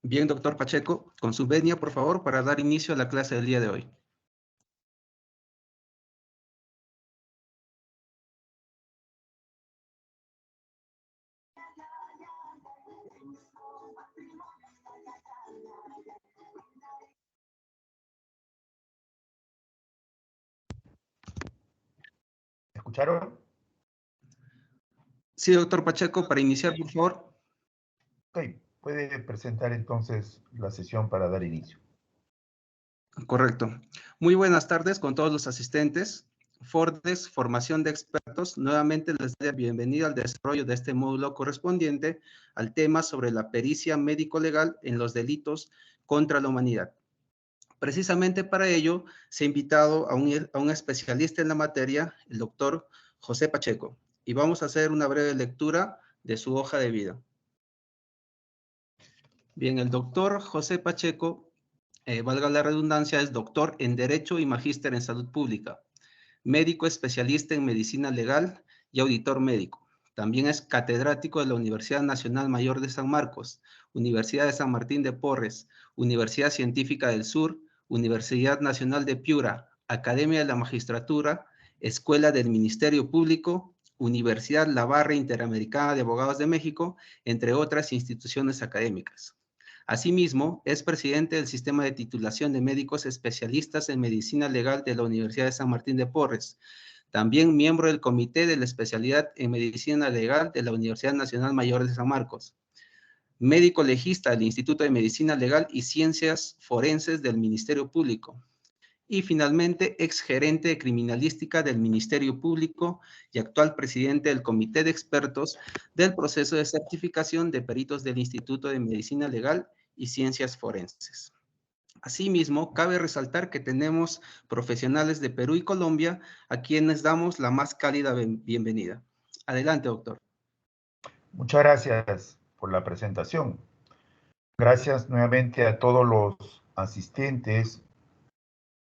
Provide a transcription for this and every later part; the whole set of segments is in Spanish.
Bien, doctor Pacheco, con su venia, por favor, para dar inicio a la clase del día de hoy. ¿Escucharon? Sí, doctor Pacheco, para iniciar, por favor. Ok, puede presentar entonces la sesión para dar inicio. Correcto. Muy buenas tardes con todos los asistentes. Fordes, formación de expertos, nuevamente les doy la bienvenida al desarrollo de este módulo correspondiente al tema sobre la pericia médico-legal en los delitos contra la humanidad. Precisamente para ello se ha invitado a un especialista en la materia, el doctor José Pacheco, y vamos a hacer una breve lectura de su hoja de vida. Bien, el doctor José Pacheco, valga la redundancia, es doctor en Derecho y magíster en Salud Pública, médico especialista en Medicina Legal y auditor médico. También es catedrático de la Universidad Nacional Mayor de San Marcos, Universidad de San Martín de Porres, Universidad Científica del Sur, Universidad Nacional de Piura, Academia de la Magistratura, Escuela del Ministerio Público, Universidad La Barra Interamericana de Abogados de México, entre otras instituciones académicas. Asimismo, es presidente del Sistema de Titulación de Médicos Especialistas en Medicina Legal de la Universidad de San Martín de Porres. También miembro del Comité de la Especialidad en Medicina Legal de la Universidad Nacional Mayor de San Marcos. Médico legista del Instituto de Medicina Legal y Ciencias Forenses del Ministerio Público. Y finalmente, exgerente de criminalística del Ministerio Público y actual presidente del Comité de Expertos del proceso de certificación de peritos del Instituto de Medicina Legal y Ciencias Forenses. Asimismo, cabe resaltar que tenemos profesionales de Perú y Colombia a quienes damos la más cálida bienvenida. Adelante, doctor. Muchas gracias por la presentación. Gracias nuevamente a todos los asistentes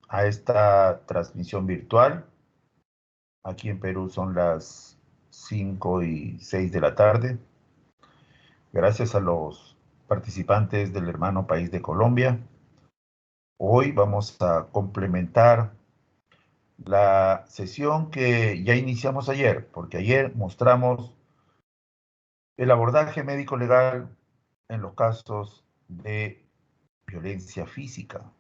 a esta transmisión virtual. Aquí en Perú son las 5:06 de la tarde. Gracias a los participantes del hermano país de Colombia. Hoy vamos a complementar la sesión que ya iniciamos ayer, porque ayer mostramos el abordaje médico legal en los casos de violencia física.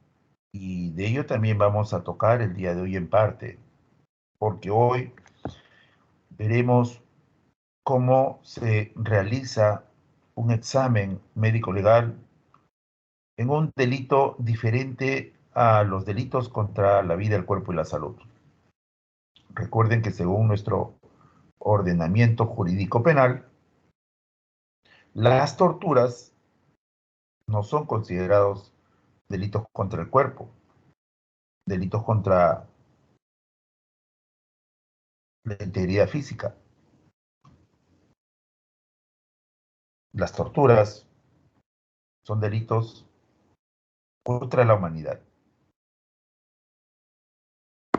Y de ello también vamos a tocar el día de hoy en parte, porque hoy veremos cómo se realiza un examen médico legal en un delito diferente a los delitos contra la vida, el cuerpo y la salud. Recuerden que según nuestro ordenamiento jurídico penal, las torturas no son considerados delitos contra el cuerpo, delitos contra la integridad física. Las torturas son delitos contra la humanidad.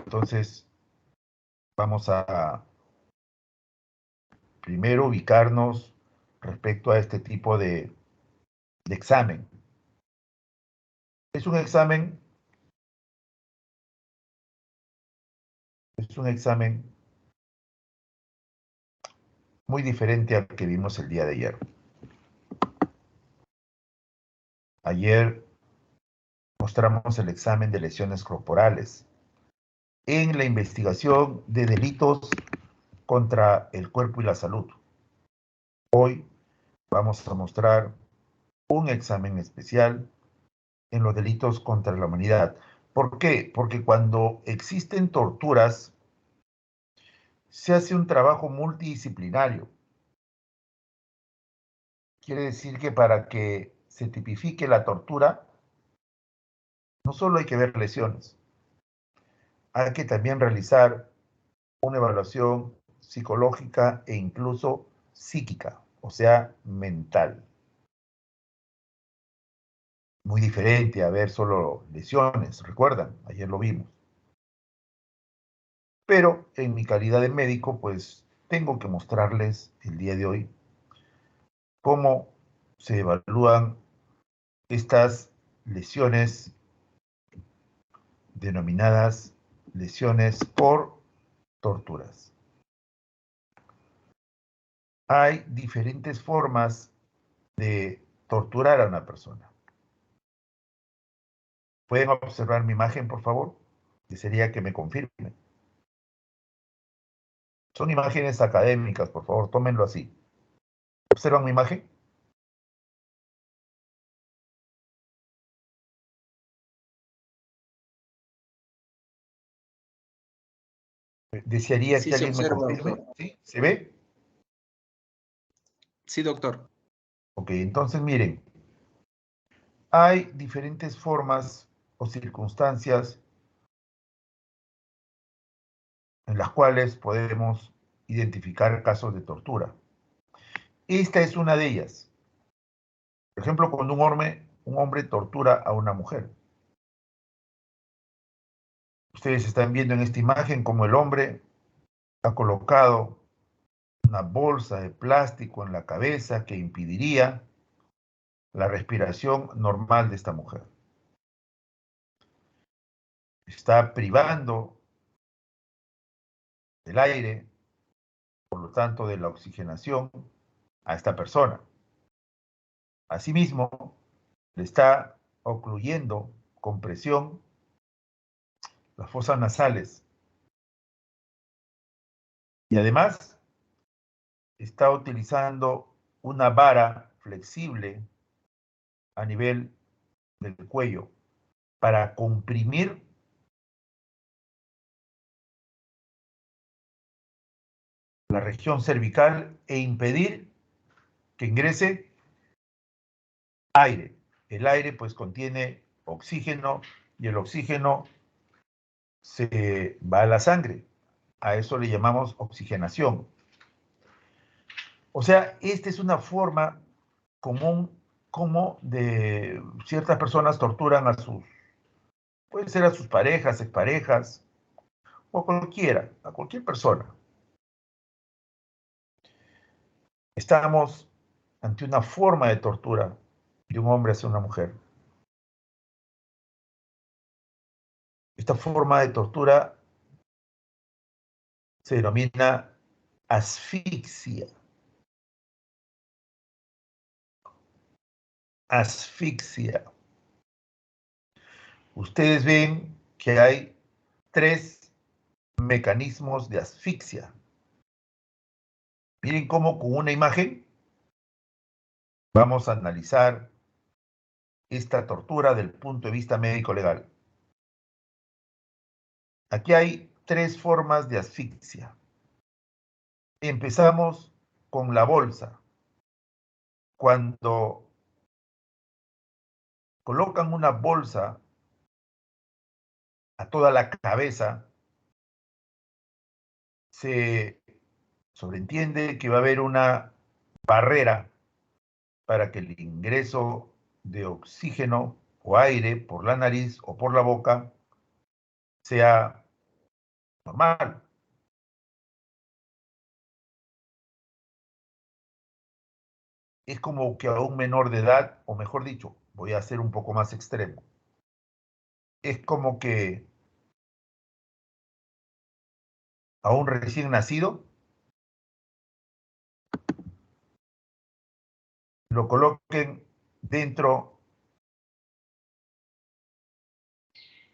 Entonces, vamos a primero ubicarnos respecto a este tipo de examen. Es un examen muy diferente al que vimos el día de ayer. Ayer mostramos el examen de lesiones corporales en la investigación de delitos contra el cuerpo y la salud. Hoy vamos a mostrar un examen especial en los delitos contra la humanidad. ¿Por qué? Porque cuando existen torturas, se hace un trabajo multidisciplinario. Quiere decir que para que se tipifique la tortura, no solo hay que ver lesiones, hay que también realizar una evaluación psicológica e incluso psíquica, o sea, mental. Muy diferente a ver solo lesiones, ¿recuerdan? Ayer lo vimos. Pero en mi calidad de médico, pues tengo que mostrarles el día de hoy cómo se evalúan estas lesiones denominadas lesiones por torturas. Hay diferentes formas de torturar a una persona. ¿Pueden observar mi imagen, por favor? Desearía que me confirmen. Son imágenes académicas, por favor, tómenlo así. ¿Observan mi imagen? Desearía Sí que se alguien me observa, confirme. doctor. ¿Sí? ¿Se ve? Sí, doctor. Ok, entonces miren, hay diferentes formas o circunstancias en las cuales podemos identificar casos de tortura. Esta es una de ellas. Por ejemplo, cuando un hombre tortura a una mujer. Ustedes están viendo en esta imagen cómo el hombre ha colocado una bolsa de plástico en la cabeza que impediría la respiración normal de esta mujer. Está privando del aire, por lo tanto de la oxigenación, a esta persona. Asimismo, le está ocluyendo con presión las fosas nasales y además está utilizando una vara flexible a nivel del cuello para comprimir la región cervical e impedir que ingrese aire. El aire pues contiene oxígeno y el oxígeno se va a la sangre. A eso le llamamos oxigenación. O sea, esta es una forma común como de ciertas personas torturan a sus, puede ser a sus parejas, exparejas, o cualquiera, a cualquier persona. Estamos ante una forma de tortura de un hombre hacia una mujer. Esta forma de tortura se denomina asfixia. Asfixia. Ustedes ven que hay 3 mecanismos de asfixia. Miren cómo con una imagen vamos a analizar esta tortura del punto de vista médico-legal. Aquí hay 3 formas de asfixia. Empezamos con la bolsa. Cuando colocan una bolsa a toda la cabeza, se sobreentiende que va a haber una barrera para que el ingreso de oxígeno o aire por la nariz o por la boca sea normal. Es como que a un menor de edad, o mejor dicho, voy a ser un poco más extremo, es como que a un recién nacido lo coloquen dentro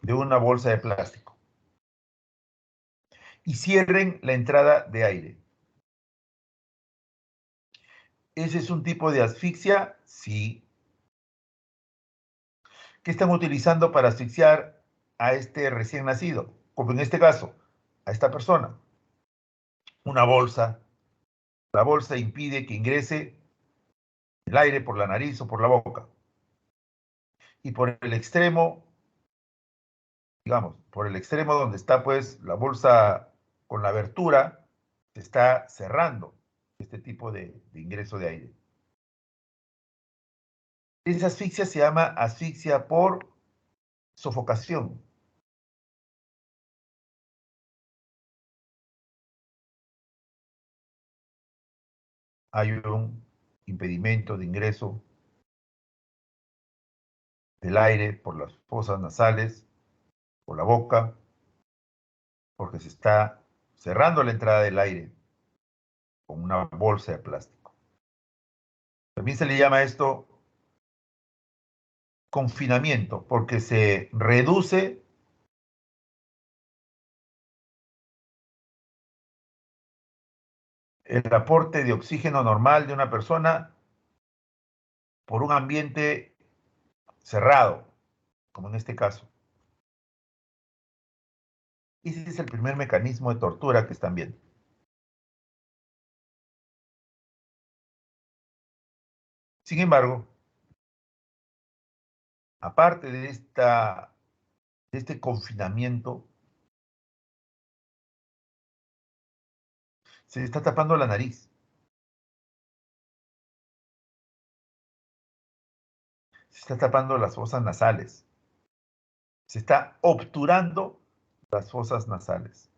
de una bolsa de plástico y cierren la entrada de aire. ¿Ese es un tipo de asfixia? Sí. ¿Qué están utilizando para asfixiar a este recién nacido? Como en este caso, a esta persona. Una bolsa. La bolsa impide que ingrese el aire por la nariz o por la boca. Y por el extremo, digamos, por el extremo donde está pues la bolsa con la abertura, se está cerrando este tipo de ingreso de aire. Esa asfixia se llama asfixia por sofocación. Hay un impedimento de ingreso del aire por las fosas nasales, por la boca, porque se está cerrando la entrada del aire con una bolsa de plástico. También se le llama esto confinamiento, porque se reduce el aporte de oxígeno normal de una persona por un ambiente cerrado, como en este caso. Ese es el primer mecanismo de tortura que están viendo. Sin embargo, aparte de este confinamiento, se está tapando la nariz. Se está tapando las fosas nasales. Se está obturando las fosas nasales.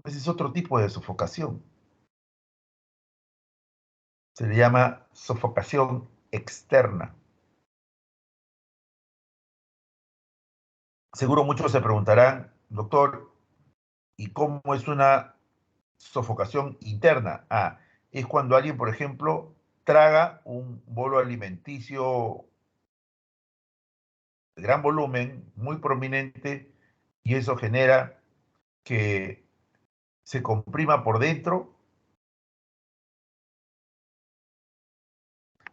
Ese es otro tipo de sofocación. Se le llama sofocación externa. Seguro muchos se preguntarán, doctor, ¿y cómo es una sofocación interna? Ah, es cuando alguien, por ejemplo, traga un bolo alimenticio de gran volumen, muy prominente, y eso genera que se comprima por dentro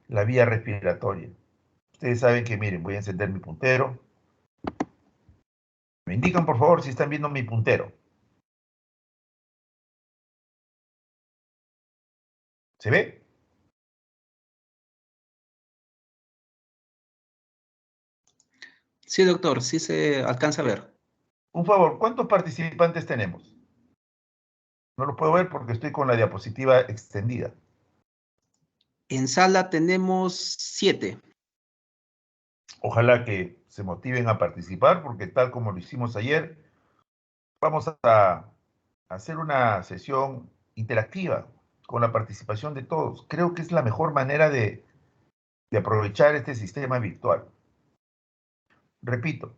la vía respiratoria. Ustedes saben que, miren, voy a encender mi puntero. Me indican, por favor, si están viendo mi puntero. ¿Se ve? Sí, doctor, sí se alcanza a ver. Un favor, ¿cuántos participantes tenemos? No lo puedo ver porque estoy con la diapositiva extendida. En sala tenemos 7. Ojalá que se motiven a participar porque tal como lo hicimos ayer, vamos a hacer una sesión interactiva con la participación de todos. Creo que es la mejor manera de aprovechar este sistema virtual. Repito,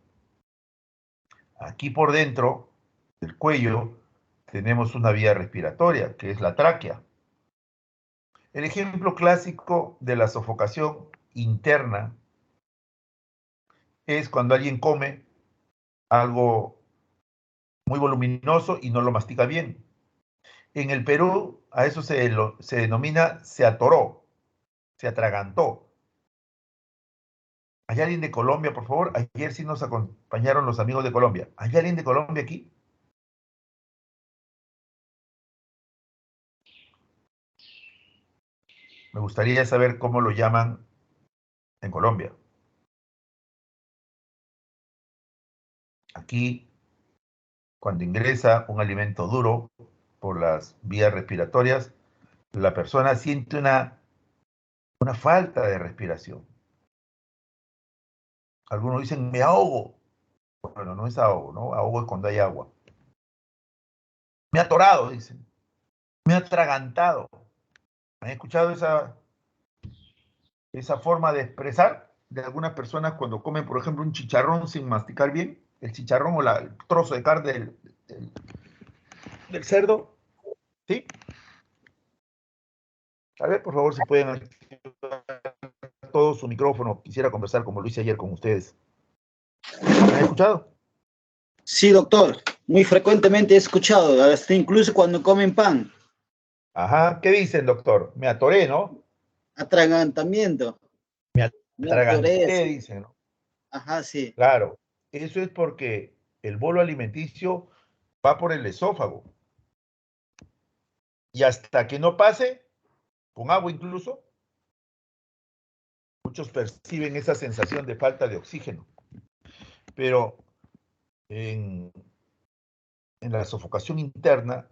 aquí por dentro del cuello tenemos una vía respiratoria, que es la tráquea. El ejemplo clásico de la sofocación interna es cuando alguien come algo muy voluminoso y no lo mastica bien. En el Perú a eso se denomina se atoró, se atragantó. ¿Hay alguien de Colombia, por favor? Ayer sí nos acompañaron los amigos de Colombia. ¿Hay alguien de Colombia aquí? Me gustaría saber cómo lo llaman en Colombia. Aquí, cuando ingresa un alimento duro por las vías respiratorias, la persona siente una falta de respiración. Algunos dicen, me ahogo. Bueno, no es ahogo, ¿no? Ahogo es cuando hay agua. Me ha atorado, dicen. Me ha atragantado. ¿Han escuchado esa forma de expresar de algunas personas cuando comen, por ejemplo, un chicharrón sin masticar bien? El chicharrón o el trozo de carne del cerdo. ¿Sí? A ver, por favor, si pueden activar todo su micrófono. Quisiera conversar como lo hice ayer con ustedes. ¿Han escuchado? Sí, doctor. Muy frecuentemente he escuchado, hasta incluso cuando comen pan. Ajá. ¿Qué dicen, doctor? Me atoré, ¿no? Atragantamiento. Me Me atoré, atraganté, sí. dicen, ¿no? Ajá, sí. Claro. Eso es porque el bolo alimenticio va por el esófago. Y hasta que no pase, con agua incluso, muchos perciben esa sensación de falta de oxígeno. Pero en la sofocación interna,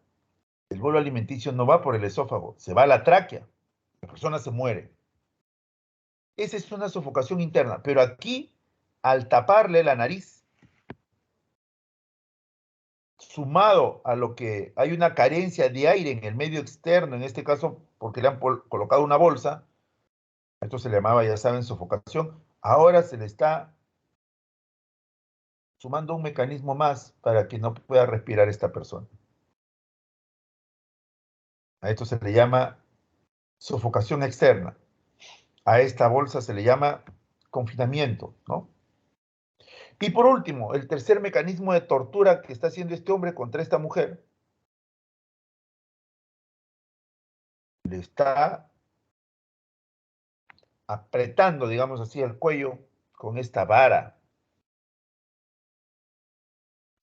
el bolo alimenticio no va por el esófago, se va a la tráquea. La persona se muere. Esa es una sofocación interna. Pero aquí, al taparle la nariz, sumado a lo que hay una carencia de aire en el medio externo, en este caso porque le han colocado una bolsa, esto se le llamaba, ya saben, sofocación, Ahora se le está sumando un mecanismo más para que no pueda respirar esta persona. A esto se le llama sofocación externa. A esta bolsa se le llama confinamiento, ¿no? Y por último, el tercer mecanismo de tortura que está haciendo este hombre contra esta mujer, le está apretando, digamos así, el cuello con esta vara.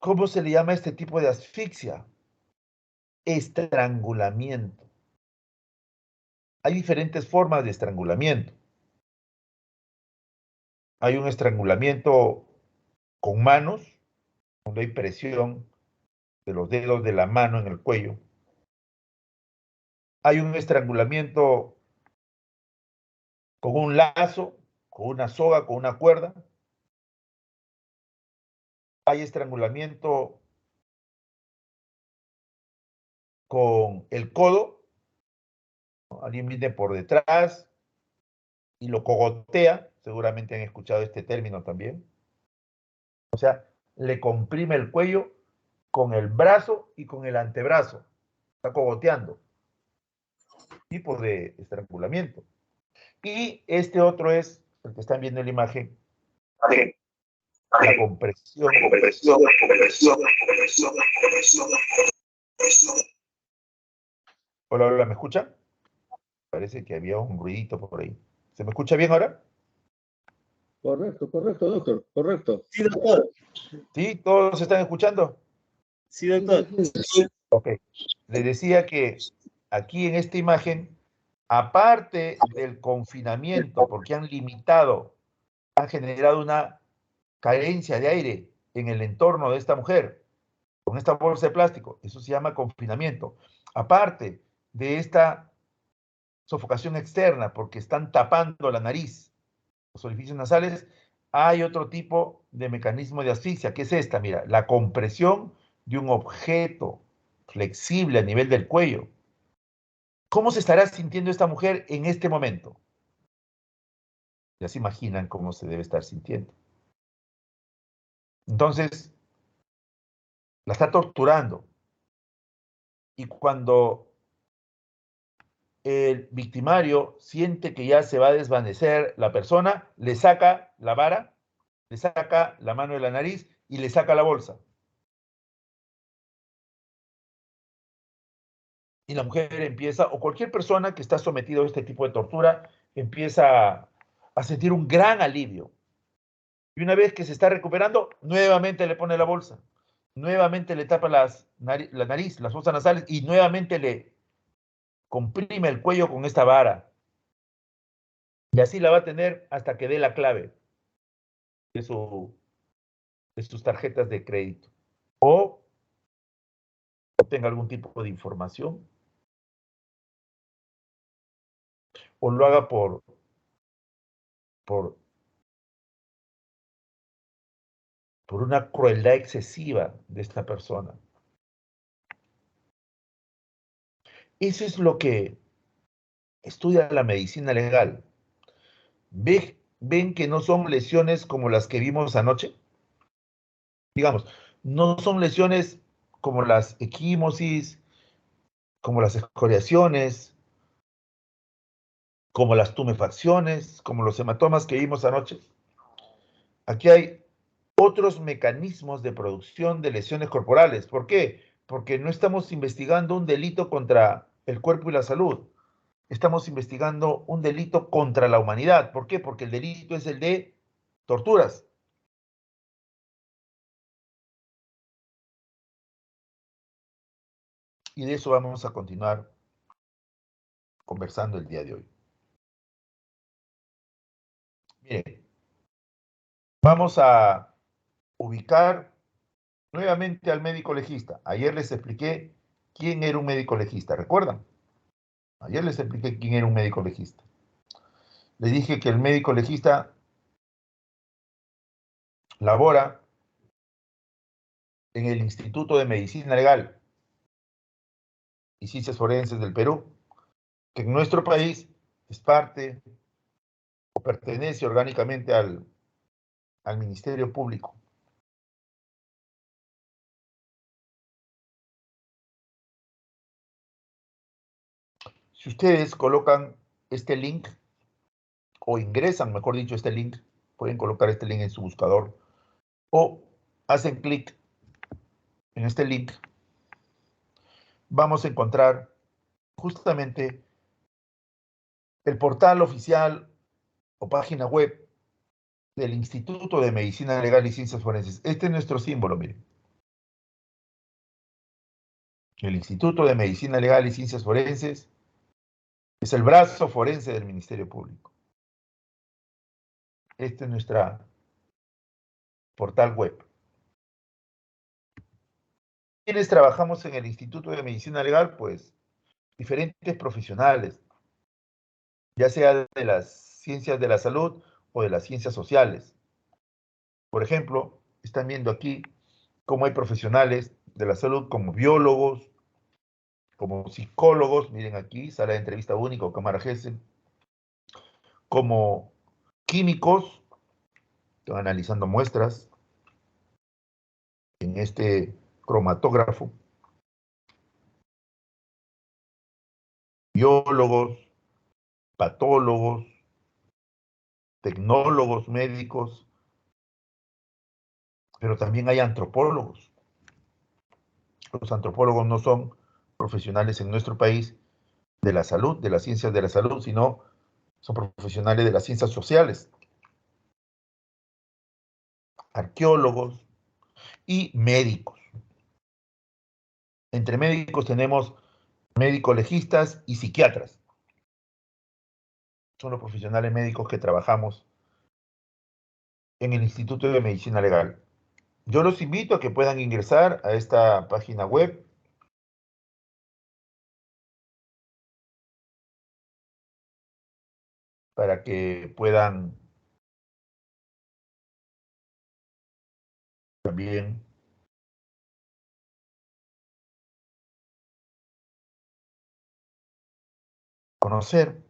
¿Cómo se le llama a este tipo de asfixia? Estrangulamiento. Hay diferentes formas de estrangulamiento. Hay un estrangulamiento con manos, donde hay presión de los dedos de la mano en el cuello. Hay un estrangulamiento con un lazo, con una soga, con una cuerda. Hay estrangulamiento con el codo, ¿no? Alguien viene por detrás y lo cogotea, seguramente han escuchado este término también. O sea, le comprime el cuello con el brazo y con el antebrazo. Está cogoteando. Tipo de estrangulamiento. Y este otro es, el que están viendo en la imagen, la compresión. Hola, hola, ¿me escuchan? Parece que había un ruidito por ahí. ¿Se me escucha bien ahora? Correcto, doctor, correcto. Sí, doctor. ¿Sí? ¿Todos se están escuchando? Sí, doctor. Ok. Les decía que aquí en esta imagen, aparte del confinamiento, porque han limitado, han generado una carencia de aire en el entorno de esta mujer, con esta bolsa de plástico, eso se llama confinamiento. Aparte de esta sofocación externa, porque están tapando la nariz, los orificios nasales, hay otro tipo de mecanismo de asfixia, que es esta, mira, la compresión de un objeto flexible a nivel del cuello. ¿Cómo se estará sintiendo esta mujer en este momento? Ya se imaginan cómo se debe estar sintiendo. Entonces, la está torturando. Y cuando el victimario siente que ya se va a desvanecer la persona, le saca la vara, le saca la mano de la nariz y le saca la bolsa. Y la mujer empieza, o cualquier persona que está sometido a este tipo de tortura, empieza a sentir un gran alivio. Y una vez que se está recuperando, nuevamente le pone la bolsa, nuevamente le tapa la nariz, las fosas nasales, y nuevamente le comprime el cuello con esta vara. Y así la va a tener hasta que dé la clave de sus tarjetas de crédito. O obtenga algún tipo de información. O lo haga por una crueldad excesiva de esta persona. Eso es lo que estudia la medicina legal. ¿Ven que no son lesiones como las que vimos anoche? Digamos, no son lesiones como las equimosis, como las escoriaciones, como las tumefacciones, como los hematomas que vimos anoche. Aquí hay otros mecanismos de producción de lesiones corporales. ¿Por qué? Porque no estamos investigando un delito contra el cuerpo y la salud. Estamos investigando un delito contra la humanidad. ¿Por qué? Porque el delito es el de torturas. Y de eso vamos a continuar conversando el día de hoy. Miren, vamos a ubicar nuevamente al médico legista. Ayer les expliqué quién era un médico legista, ¿recuerdan? Ayer les expliqué quién era un médico legista. Les dije que el médico legista labora en el Instituto de Medicina Legal y Ciencias Forenses del Perú, que en nuestro país es parte o pertenece orgánicamente al Ministerio Público. Si ustedes colocan este link, o ingresan, mejor dicho, este link, pueden colocar este link en su buscador, o hacen clic en este link, vamos a encontrar justamente el portal oficial o página web del Instituto de Medicina Legal y Ciencias Forenses. Este es nuestro símbolo, miren. El Instituto de Medicina Legal y Ciencias Forenses es el brazo forense del Ministerio Público. Este es nuestra portal web. ¿Quiénes trabajamos en el Instituto de Medicina Legal? Pues diferentes profesionales, ya sea de las ciencias de la salud o de las ciencias sociales. Por ejemplo, están viendo aquí cómo hay profesionales de la salud como biólogos, como psicólogos, miren aquí, sala de entrevista única o cámara Gesell, como químicos, están analizando muestras en este cromatógrafo, biólogos, patólogos, tecnólogos médicos, pero también hay antropólogos. Los antropólogos no son profesionales en nuestro país de la salud, de las ciencias de la salud, sino son profesionales de las ciencias sociales, arqueólogos y médicos. Entre médicos tenemos médicos legistas y psiquiatras. Son los profesionales médicos que trabajamos en el Instituto de Medicina Legal. Yo los invito a que puedan ingresar a esta página web para que puedan también conocer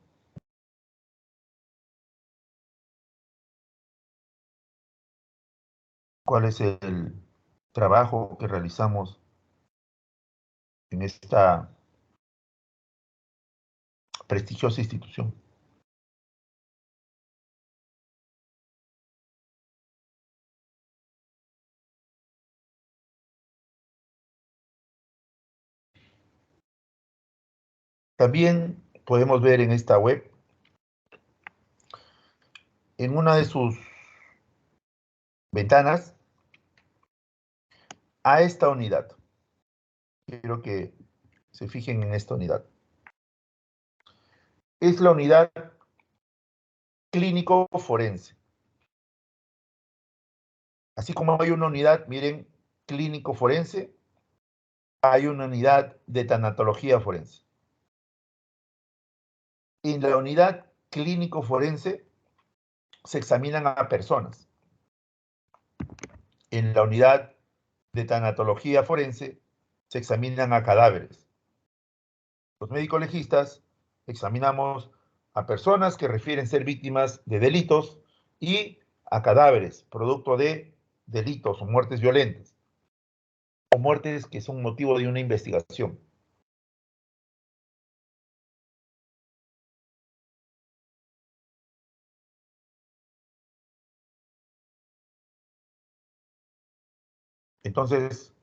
cuál es el trabajo que realizamos en esta prestigiosa institución. También podemos ver en esta web, en una de sus ventanas, a esta unidad. Quiero que se fijen en esta unidad. Es la unidad clínico forense. Así como hay una unidad, miren, clínico forense, hay una unidad de tanatología forense. En la unidad clínico forense se examinan a personas. En la unidad de tanatología forense se examinan a cadáveres. Los médicos legistas examinamos a personas que refieren ser víctimas de delitos y a cadáveres, producto de delitos o muertes violentas, o muertes que son motivo de una investigación. Entonces,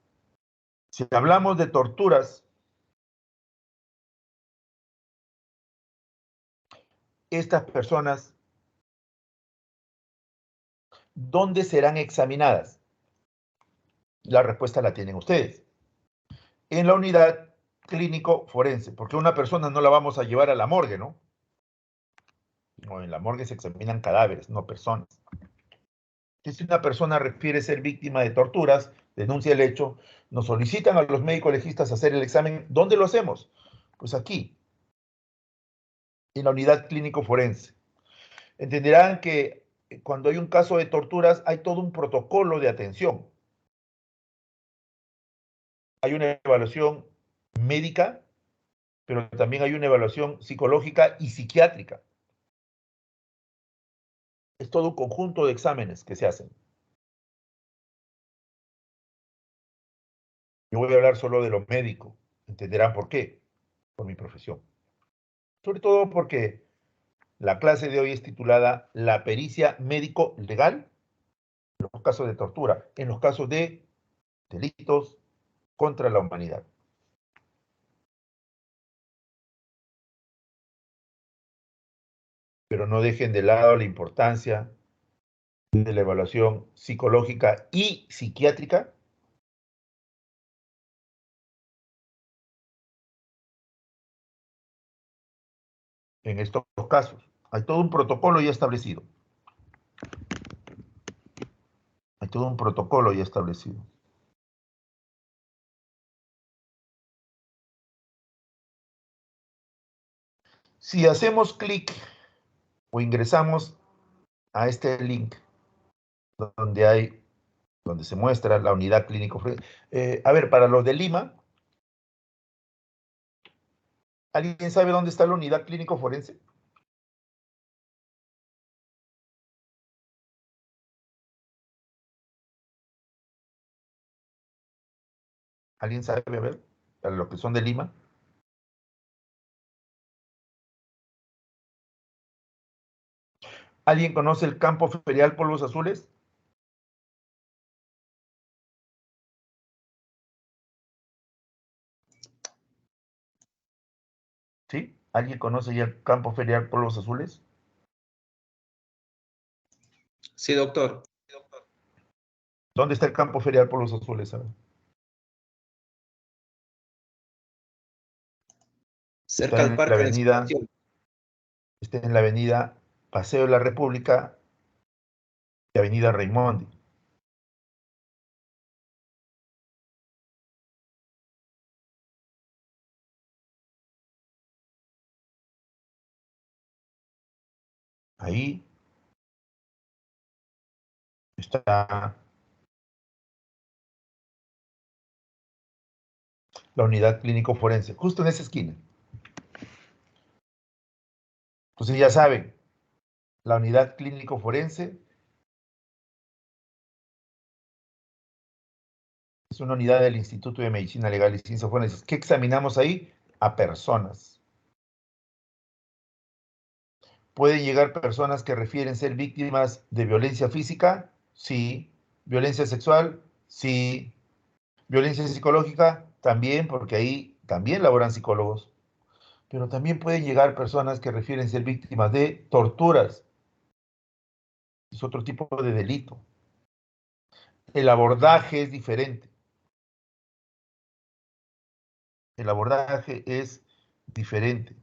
si hablamos de torturas, estas personas, ¿dónde serán examinadas? La respuesta la tienen ustedes. En la unidad clínico forense, porque una persona no la vamos a llevar a la morgue, ¿no? No, en la morgue se examinan cadáveres, no personas. Si una persona refiere ser víctima de torturas, denuncia el hecho, nos solicitan a los médicos legistas hacer el examen. ¿Dónde lo hacemos? Pues aquí, en la unidad clínico forense. Entenderán que cuando hay un caso de torturas hay todo un protocolo de atención. Hay una evaluación médica, pero también hay una evaluación psicológica y psiquiátrica. Es todo un conjunto de exámenes que se hacen. Yo voy a hablar solo de lo médico. Entenderán por qué. Por mi profesión. Sobre todo porque la clase de hoy es titulada La pericia médico-legal en los casos de tortura, en los casos de delitos contra la humanidad. Pero no dejen de lado la importancia de la evaluación psicológica y psiquiátrica en estos casos. Hay todo un protocolo ya establecido. Hay todo un protocolo ya establecido. Si hacemos clic o ingresamos a este link donde se muestra la unidad clínico forense. A ver, para los de Lima, ¿alguien sabe dónde está la unidad clínico forense? ¿Alguien sabe? A ver, para los que son de Lima. ¿Alguien conoce el campo ferial Polvos Azules? ¿Sí? ¿Alguien conoce ya el campo ferial Polvos Azules? Sí, doctor. ¿Dónde está el campo ferial Polvos Azules? ¿Sabe? Cerca del Está en la Parque de avenida, Exposición. está en la avenida Paseo de la República y avenida Raimondi. Ahí está la unidad clínico forense, justo en esa esquina. Entonces ya saben, la unidad clínico forense es una unidad del Instituto de Medicina Legal y Ciencias Forenses. ¿Qué examinamos ahí? A personas. ¿Pueden llegar personas que refieren ser víctimas de violencia física? Sí. ¿Violencia sexual? Sí. ¿Violencia psicológica? También, porque ahí también laboran psicólogos. Pero también pueden llegar personas que refieren ser víctimas de torturas. Es otro tipo de delito. El abordaje es diferente. El abordaje es diferente.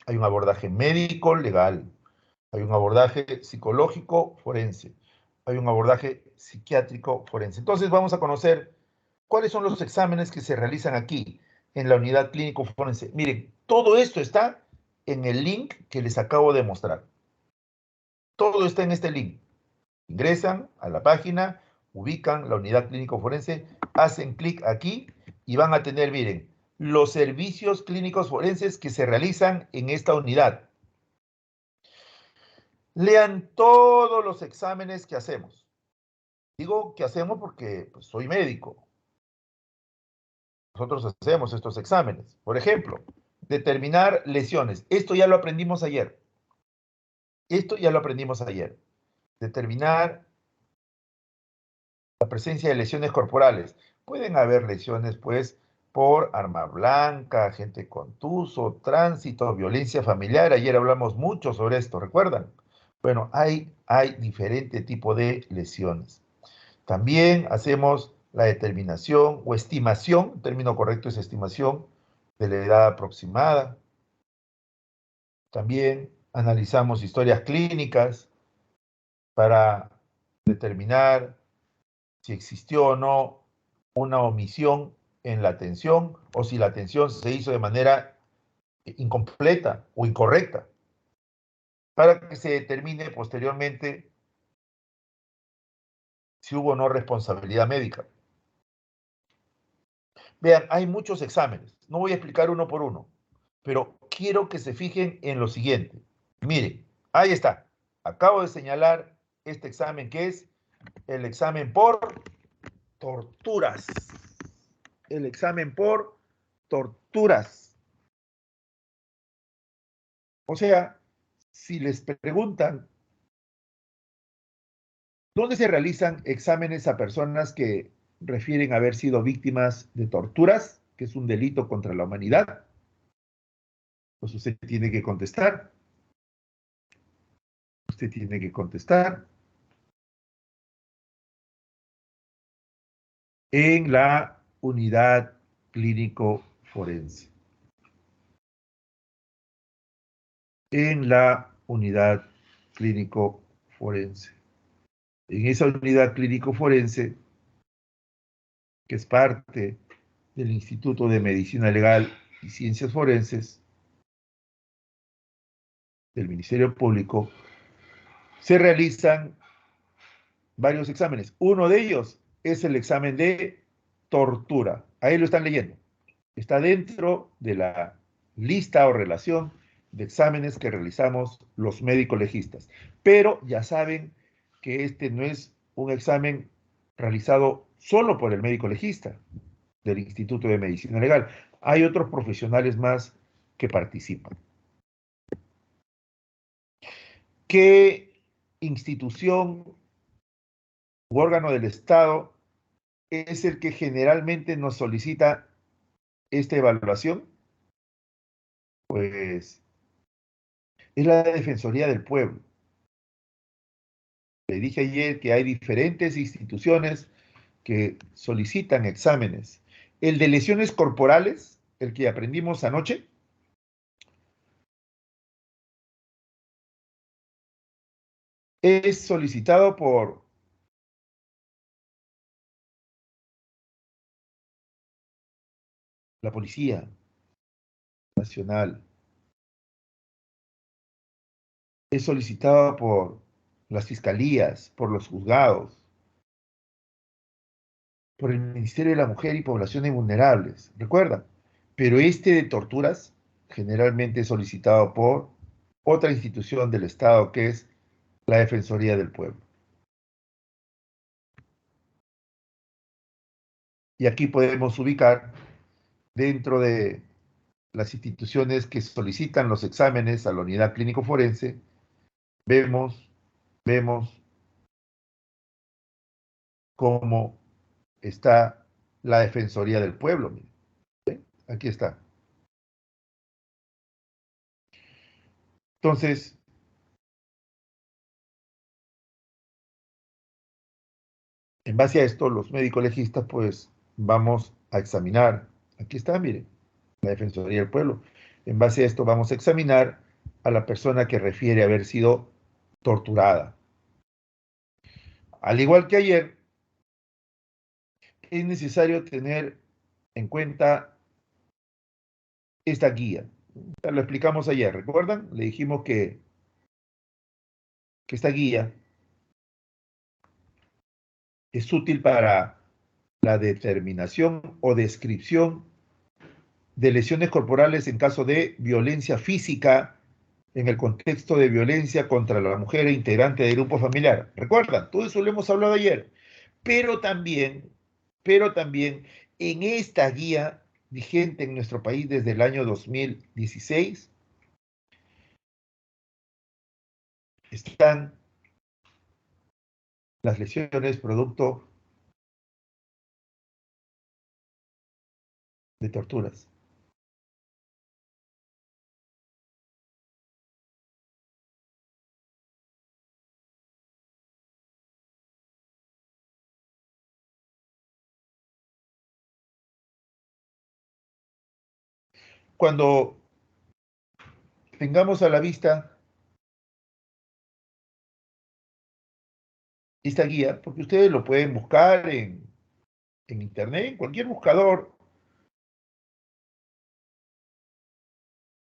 Hay un abordaje médico legal, hay un abordaje psicológico forense, hay un abordaje psiquiátrico forense. Entonces vamos a conocer cuáles son los exámenes que se realizan aquí en la unidad clínico forense. Miren, todo esto está en el link que les acabo de mostrar. Todo está en este link. Ingresan a la página, ubican la unidad clínico forense, hacen clic aquí y van a tener, miren, los servicios clínicos forenses que se realizan en esta unidad. Lean todos los exámenes que hacemos. Digo que hacemos porque pues, soy médico. Nosotros hacemos estos exámenes. Por ejemplo, determinar lesiones. Esto ya lo aprendimos ayer. Esto ya lo aprendimos ayer. Determinar la presencia de lesiones corporales. Pueden haber lesiones, pues, por arma blanca, agente contuso, tránsito, violencia familiar. Ayer hablamos mucho sobre esto, ¿recuerdan? Bueno, hay diferente tipo de lesiones. También hacemos la determinación o estimación, el término correcto es estimación, de la edad aproximada. También analizamos historias clínicas para determinar si existió o no una omisión en la atención o si la atención se hizo de manera incompleta o incorrecta, para que se determine posteriormente si hubo o no responsabilidad médica. Vean, hay muchos exámenes. No voy a explicar uno por uno, pero quiero que se fijen en lo siguiente. Miren, ahí está. Acabo de señalar este examen que es el examen por torturas. El examen por torturas. O sea, si les preguntan dónde se realizan exámenes a personas que refieren haber sido víctimas de torturas, que es un delito contra la humanidad, pues usted tiene que contestar. Usted tiene que contestar en la unidad clínico forense. En la unidad clínico forense. En esa unidad clínico forense, que es parte del Instituto de Medicina Legal y Ciencias Forenses del Ministerio Público, se realizan varios exámenes. Uno de ellos es el examen de tortura. Ahí lo están leyendo. Está dentro de la lista o relación de exámenes que realizamos los médicos legistas. Pero ya saben que este no es un examen realizado solo por el médico legista del Instituto de Medicina Legal. Hay otros profesionales más que participan. ¿Qué institución u órgano del Estado es el que generalmente nos solicita esta evaluación? Pues es la Defensoría del Pueblo. Le dije ayer que hay diferentes instituciones que solicitan exámenes. El de lesiones corporales, el que aprendimos anoche, es solicitado por la Policía Nacional, es solicitado por las fiscalías, por los juzgados, por el Ministerio de la Mujer y Poblaciones Vulnerables, ¿recuerdan? Pero este de torturas generalmente es solicitado por otra institución del Estado que es la Defensoría del Pueblo. Y aquí podemos ubicar dentro de las instituciones que solicitan los exámenes a la unidad clínico forense, vemos cómo está la Defensoría del Pueblo. Miren, ¿sí? Aquí está. Entonces, en base a esto, los médicos legistas, pues, vamos a examinar. Aquí está, miren, la Defensoría del Pueblo. En base a esto, vamos a examinar a la persona que refiere haber sido torturada. Al igual que ayer, es necesario tener en cuenta esta guía. Lo explicamos ayer, ¿recuerdan? Le dijimos que esta guía es útil para la determinación o descripción de lesiones corporales en caso de violencia física en el contexto de violencia contra la mujer e integrante del grupo familiar. ¿Recuerdan? Todo eso lo hemos hablado ayer. Pero también en esta guía vigente en nuestro país desde el año 2016 están las lesiones producto de torturas. Cuando tengamos a la vista esta guía, porque ustedes lo pueden buscar en internet, en cualquier buscador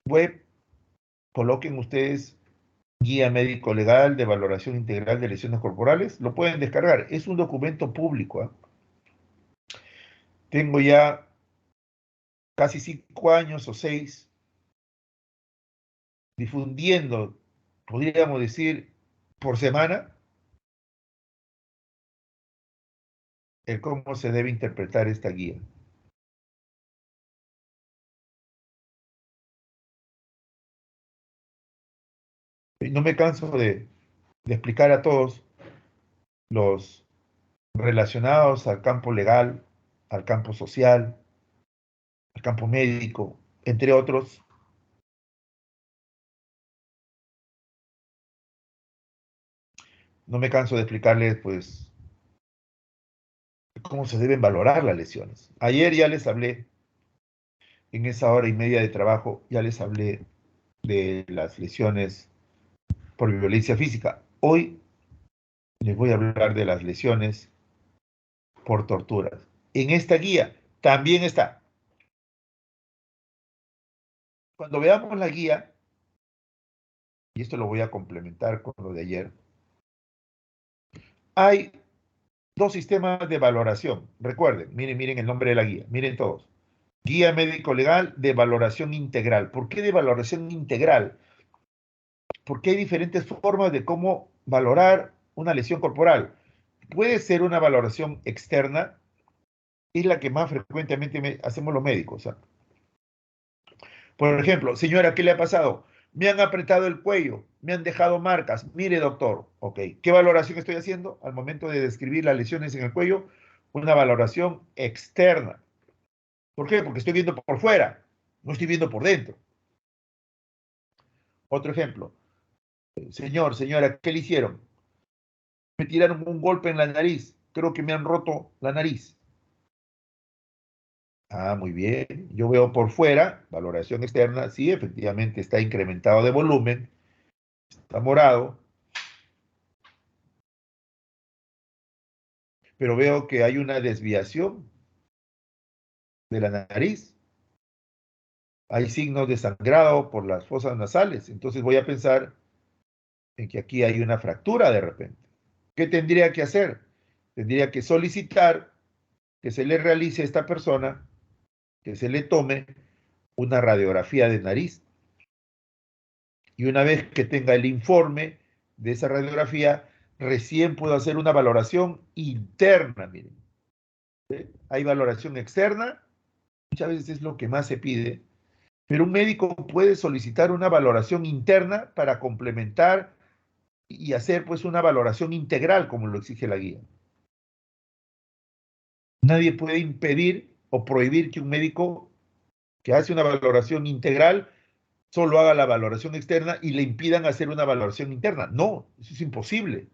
web, coloquen ustedes Guía médico legal de valoración integral de lesiones corporales. Lo pueden descargar. Es un documento público, ¿eh? Tengo ya casi 5 años o 6 difundiendo, podríamos decir, por semana, el cómo se debe interpretar esta guía. Y no me canso de explicar a todos los relacionados al campo legal, al campo social, al campo médico, entre otros. No me canso de explicarles, pues, cómo se deben valorar las lesiones. Ayer ya les hablé, en esa hora y media de trabajo, ya les hablé de las lesiones por violencia física. Hoy les voy a hablar de las lesiones por torturas. En esta guía también está. Cuando veamos la guía, y esto lo voy a complementar con lo de ayer, hay 2 sistemas de valoración. Recuerden, miren el nombre de la guía, miren todos. Guía médico legal de valoración integral. ¿Por qué de valoración integral? Porque hay diferentes formas de cómo valorar una lesión corporal. Puede ser una valoración externa, es la que más frecuentemente hacemos los médicos. Por ejemplo, señora, ¿qué le ha pasado? Me han apretado el cuello, me han dejado marcas. Mire, doctor, ok, ¿qué valoración estoy haciendo? Al momento de describir las lesiones en el cuello, una valoración externa. ¿Por qué? Porque estoy viendo por fuera, no estoy viendo por dentro. Otro ejemplo. Señor, señora, ¿qué le hicieron? Me tiraron un golpe en la nariz. Creo que me han roto la nariz. Ah, muy bien. Yo veo por fuera, valoración externa, sí, efectivamente está incrementado de volumen, está morado, pero veo que hay una desviación de la nariz. Hay signos de sangrado por las fosas nasales. Entonces voy a pensar en que aquí hay una fractura de repente. ¿Qué tendría que hacer? Tendría que solicitar que se le realice a esta persona, que se le tome una radiografía de nariz. Y una vez que tenga el informe de esa radiografía, recién puedo hacer una valoración interna, miren. ¿Sí? Hay valoración externa, muchas veces es lo que más se pide, pero un médico puede solicitar una valoración interna para complementar y hacer pues una valoración integral como lo exige la guía. Nadie puede impedir o prohibir que un médico que hace una valoración integral solo haga la valoración externa y le impidan hacer una valoración interna. No, eso es imposible.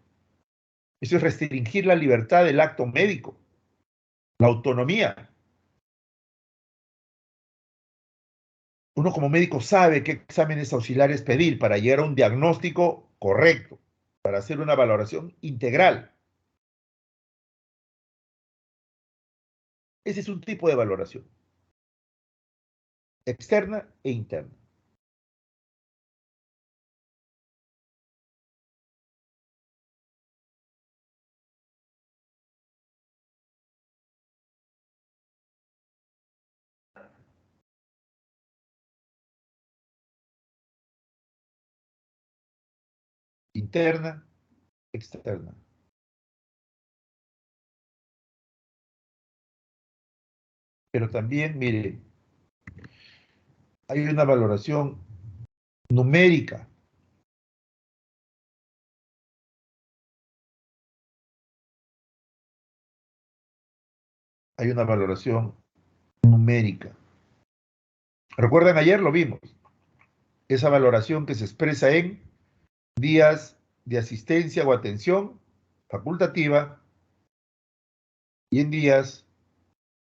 Eso es restringir la libertad del acto médico, la autonomía. Uno como médico sabe qué exámenes auxiliares pedir para llegar a un diagnóstico correcto, para hacer una valoración integral. Ese es un tipo de valoración, externa e interna. Interna, externa. Pero también, mire, hay una valoración numérica. Hay una valoración numérica. ¿Recuerdan ayer? Lo vimos. Esa valoración que se expresa en días de asistencia o atención facultativa y en días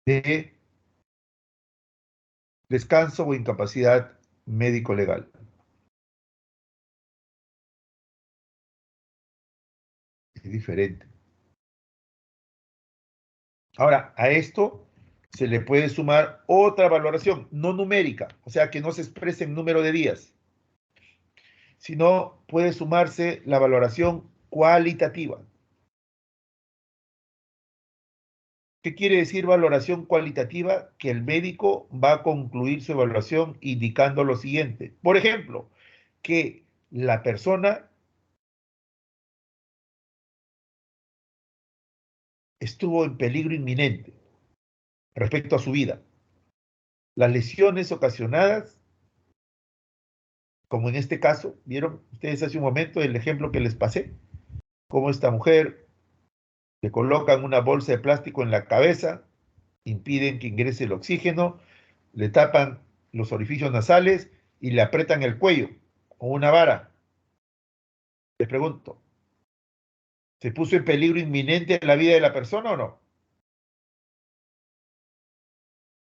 de descanso o incapacidad médico-legal. Es diferente. Ahora, a esto se le puede sumar otra valoración, no numérica, o sea, que no se exprese en número de días, sino puede sumarse la valoración cualitativa. ¿Qué quiere decir valoración cualitativa? Que el médico va a concluir su evaluación indicando lo siguiente. Por ejemplo, que la persona estuvo en peligro inminente respecto a su vida. Las lesiones ocasionadas, como en este caso, ¿vieron ustedes hace un momento el ejemplo que les pasé? Cómo esta mujer le colocan una bolsa de plástico en la cabeza, impiden que ingrese el oxígeno, le tapan los orificios nasales y le aprietan el cuello con una vara. Les pregunto, ¿se puso en peligro inminente la vida de la persona o no?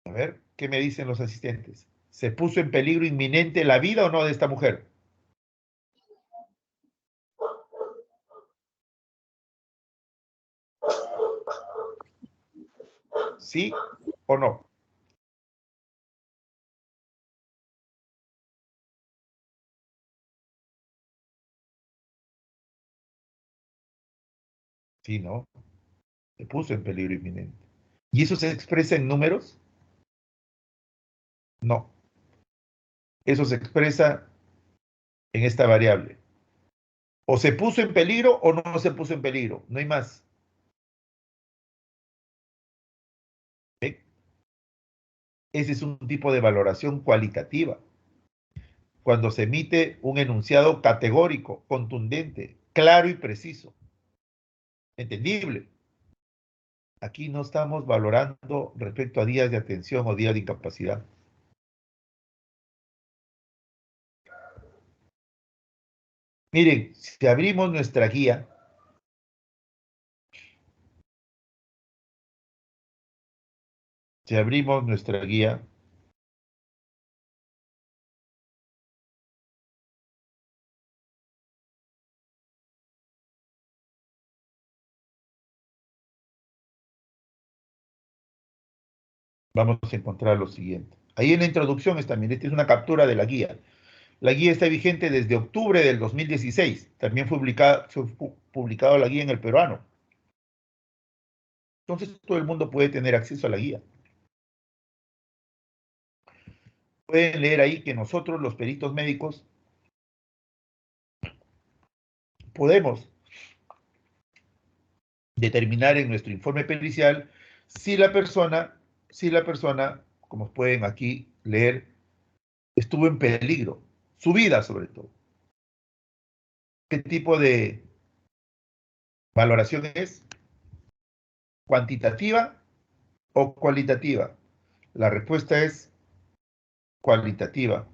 A ver, ¿qué me dicen los asistentes? ¿Se puso en peligro inminente la vida o no de esta mujer? ¿Sí o no? Sí, ¿no? Se puso en peligro inminente. ¿Y eso se expresa en números? No. Eso se expresa en esta variable. O se puso en peligro o no se puso en peligro. No hay más. ¿Ve? Ese es un tipo de valoración cualitativa. Cuando se emite un enunciado categórico, contundente, claro y preciso. Entendible. Aquí no estamos valorando respecto a días de atención o días de incapacidad. Miren, si abrimos nuestra guía, vamos a encontrar lo siguiente. Ahí en la introducción está, miren, esta es una captura de la guía. La guía está vigente desde octubre del 2016. También fue publicado la guía en el peruano. Entonces todo el mundo puede tener acceso a la guía. Pueden leer ahí que nosotros, los peritos médicos, podemos determinar en nuestro informe pericial si la persona, como pueden aquí leer, estuvo en peligro, su vida sobre todo. ¿Qué tipo de valoración es? ¿Cuantitativa o cualitativa? La respuesta es cualitativa.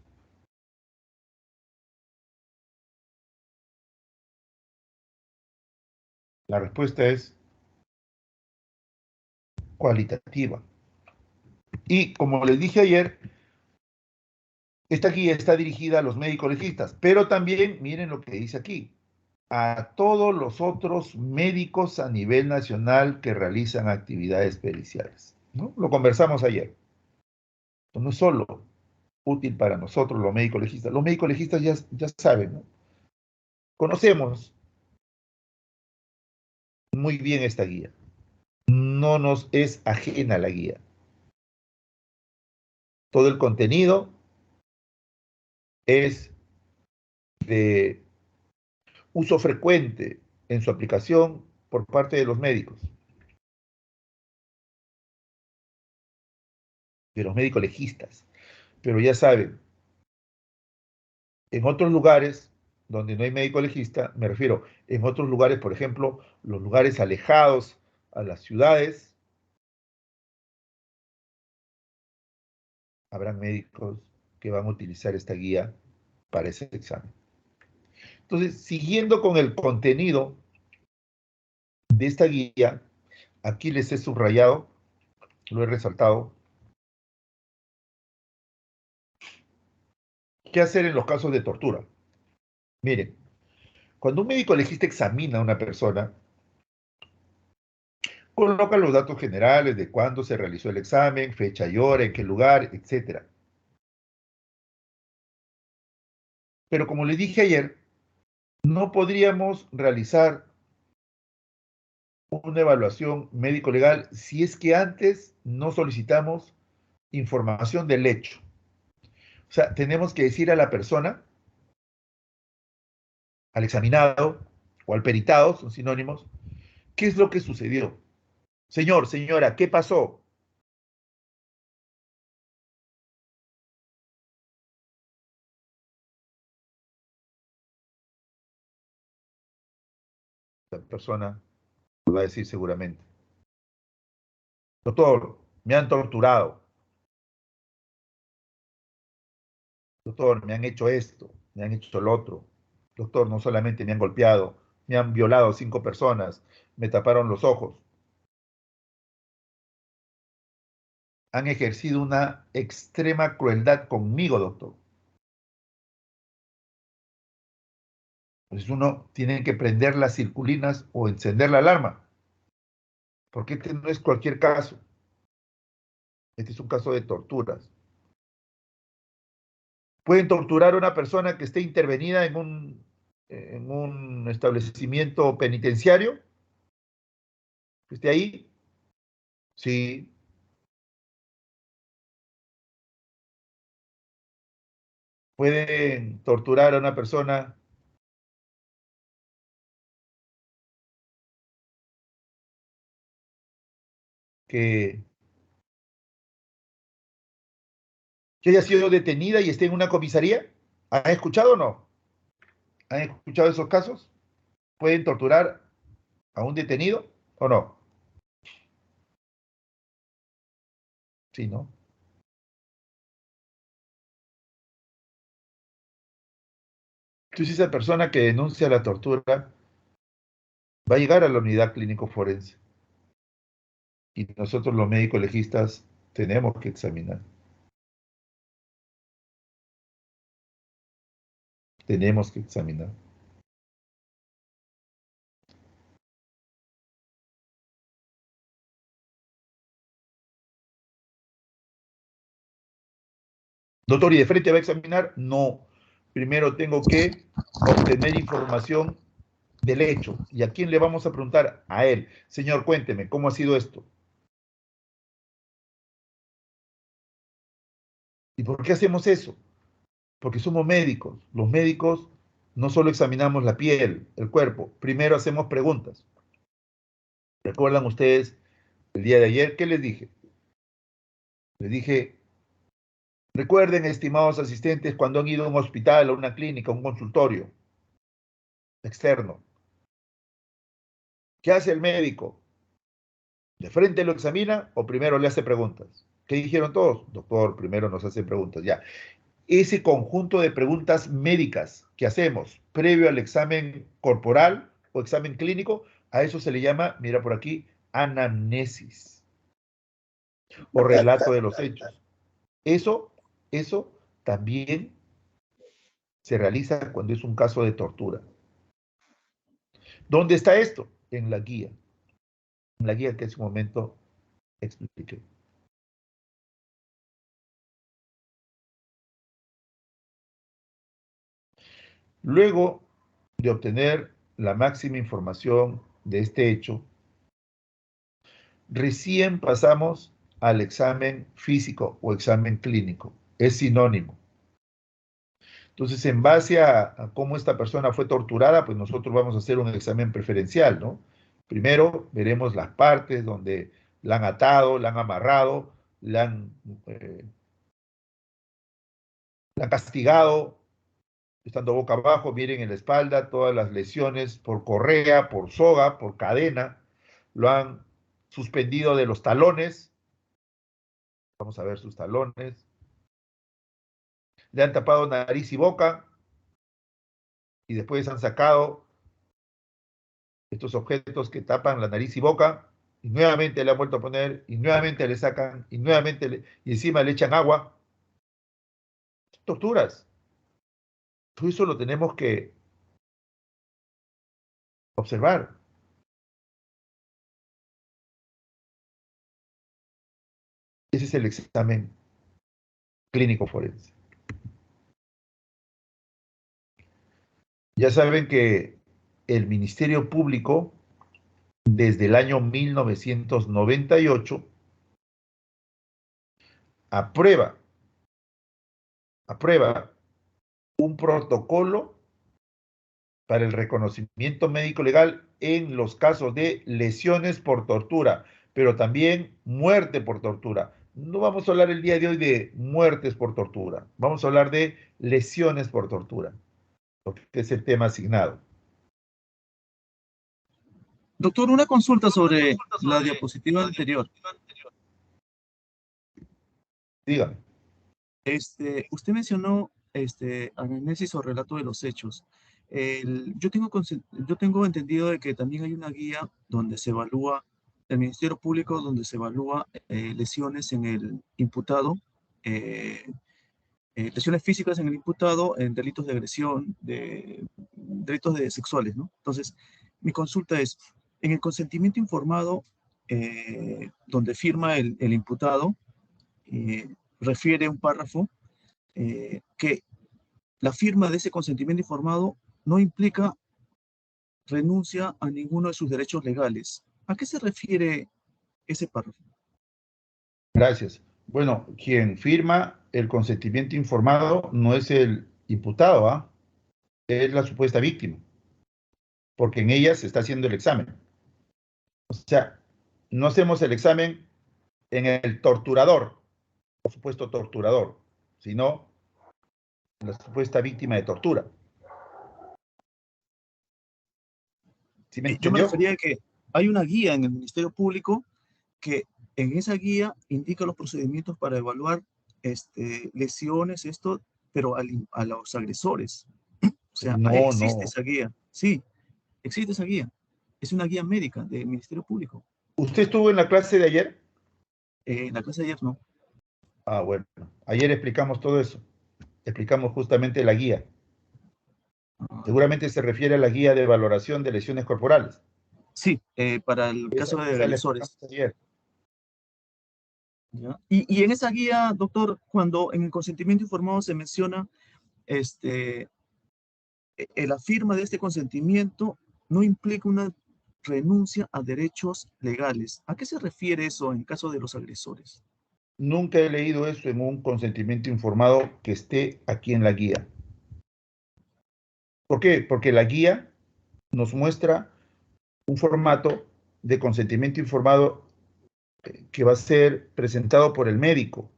La respuesta es cualitativa. Y como les dije ayer, esta guía está dirigida a los médicos legistas, pero también, miren lo que dice aquí, a todos los otros médicos a nivel nacional que realizan actividades periciales, ¿no? Lo conversamos ayer. No es solo útil para nosotros los médicos legistas ya saben, ¿no? Conocemos muy bien esta guía. No nos es ajena la guía. Todo el contenido es de uso frecuente en su aplicación por parte de los médicos, legistas. Pero ya saben, en otros lugares donde no hay médico legista, me refiero, en otros lugares, por ejemplo, los lugares alejados a las ciudades, habrán médicos que van a utilizar esta guía para ese examen. Entonces, siguiendo con el contenido de esta guía, aquí les he subrayado, lo he resaltado. ¿Qué hacer en los casos de tortura? Miren, cuando un médico legista examina a una persona, coloca los datos generales de cuándo se realizó el examen, fecha y hora, en qué lugar, etc. Pero como les dije ayer, no podríamos realizar una evaluación médico-legal si es que antes no solicitamos información del hecho. O sea, tenemos que decir a la persona, al examinado o al peritado, son sinónimos, qué es lo que sucedió. Señor, señora, ¿qué pasó? La persona lo va a decir seguramente. Doctor, me han torturado. Doctor, me han hecho esto, me han hecho lo otro. Doctor, no solamente me han golpeado, me han violado 5 personas, me taparon los ojos. Han ejercido una extrema crueldad conmigo, doctor. Entonces uno tiene que prender las circulinas o encender la alarma, porque este no es cualquier caso. Este es un caso de torturas. Pueden torturar a una persona que esté intervenida en un establecimiento penitenciario, que esté ahí. Sí. Pueden torturar a una persona que haya sido detenida y esté en una comisaría. ¿Han escuchado o no? ¿Han escuchado esos casos? ¿Pueden torturar a un detenido o no? Sí, ¿no? Entonces esa persona que denuncia la tortura va a llegar a la unidad clínico forense y nosotros los médicos legistas tenemos que examinar. Tenemos que examinar. Doctor, ¿y de frente va a examinar? No. Primero tengo que obtener información del hecho. ¿Y a quién le vamos a preguntar? A él. Señor, cuénteme, ¿cómo ha sido esto? ¿Y por qué hacemos eso? Porque somos médicos. Los médicos no solo examinamos la piel, el cuerpo, primero hacemos preguntas. ¿Recuerdan ustedes el día de ayer? ¿Qué les dije? Les dije, recuerden, estimados asistentes, cuando han ido a un hospital, a una clínica, a un consultorio externo. ¿Qué hace el médico? ¿De frente lo examina o primero le hace preguntas? ¿Qué dijeron todos? Doctor, primero nos hace preguntas, ya. Ese conjunto de preguntas médicas que hacemos previo al examen corporal o examen clínico, a eso se le llama, mira por aquí, anamnesis o relato de los hechos. Eso también se realiza cuando es un caso de tortura. ¿Dónde está esto? En la guía que en su momento expliqué. Luego de obtener la máxima información de este hecho, recién pasamos al examen físico o examen clínico. Es sinónimo. Entonces, en base a cómo esta persona fue torturada, pues nosotros vamos a hacer un examen preferencial, ¿no? Primero veremos las partes donde la han atado, la han amarrado, eh, la han castigado, estando boca abajo, miren en la espalda todas las lesiones por correa, por soga, por cadena, lo han suspendido de los talones, vamos a ver sus talones, le han tapado nariz y boca y después han sacado estos objetos que tapan la nariz y boca y nuevamente le han vuelto a poner y nuevamente le sacan y nuevamente y encima le echan agua. Torturas. Todo eso lo tenemos que observar. Ese es el examen clínico forense. Ya saben que el Ministerio Público, desde el año 1998, aprueba un protocolo para el reconocimiento médico legal en los casos de lesiones por tortura, pero también muerte por tortura. No vamos a hablar el día de hoy de muertes por tortura, vamos a hablar de lesiones por tortura, porque es el tema asignado. Doctor, una consulta sobre la diapositiva anterior. Dígame. Usted mencionó análisis o relato de los hechos. Yo tengo entendido de que también hay una guía donde se evalúa, del Ministerio Público, donde se evalúa lesiones en el imputado, lesiones físicas en el imputado, en delitos de agresión, delitos sexuales, ¿no? Entonces, mi consulta es, en el consentimiento informado, donde firma el imputado, refiere un párrafo que la firma de ese consentimiento informado no implica renuncia a ninguno de sus derechos legales. ¿A qué se refiere ese párrafo? Gracias. Bueno, quien firma el consentimiento informado no es el imputado, ¿ah? Es la supuesta víctima, porque en ella se está haciendo el examen. O sea, no hacemos el examen en el torturador, por supuesto torturador, sino en la supuesta víctima de tortura. ¿Sí me Yo me entendió? refería a que hay una guía en el Ministerio Público que en esa guía indica los procedimientos para evaluar lesiones, pero a los agresores. O sea, No, existe no. esa guía. Sí, existe esa guía. Es una guía médica del Ministerio Público. ¿Usted estuvo en la clase de ayer? En la clase de ayer no. Ah, bueno. Ayer explicamos todo eso. Explicamos justamente la guía. Seguramente se refiere a la guía de valoración de lesiones corporales. Sí, para el caso de Esa la agresores. explicamos ayer. ¿Ya? Y en esa guía, doctor, cuando en el consentimiento informado se menciona la firma de este consentimiento no implica una renuncia a derechos legales. ¿A qué se refiere eso en caso de los agresores? Nunca he leído eso en un consentimiento informado que esté aquí en la guía. ¿Por qué? Porque la guía nos muestra un formato de consentimiento informado que va a ser presentado por el médico.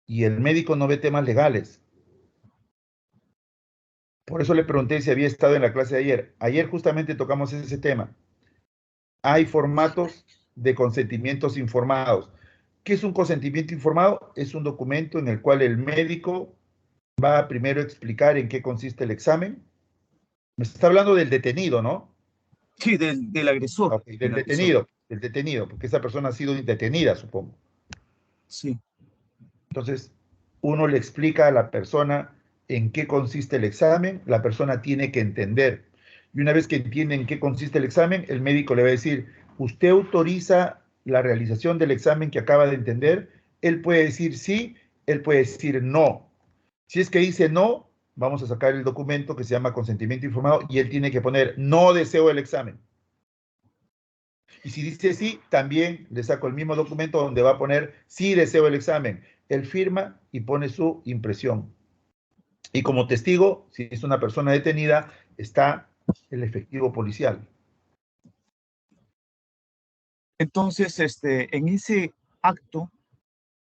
Y el médico no ve temas legales. Por eso le pregunté si había estado en la clase de ayer. Ayer justamente tocamos ese tema. Hay formatos de consentimientos informados. ¿Qué es un consentimiento informado? Es un documento en el cual el médico va a primero explicar en qué consiste el examen. Me está hablando del detenido, ¿no? Sí, del agresor. Okay, del detenido, porque esa persona ha sido detenida, supongo. Sí. Entonces, uno le explica a la persona en qué consiste el examen, la persona tiene que entender. Y una vez que entiende en qué consiste el examen, el médico le va a decir, ¿usted autoriza la realización del examen que acaba de entender? Él puede decir sí, él puede decir no. Si es que dice no, vamos a sacar el documento que se llama consentimiento informado y él tiene que poner no deseo el examen. Y si dice sí, también le saco el mismo documento donde va a poner sí deseo el examen. Él firma y pone su impresión. Y como testigo, si es una persona detenida, está el efectivo policial. Entonces, en ese acto,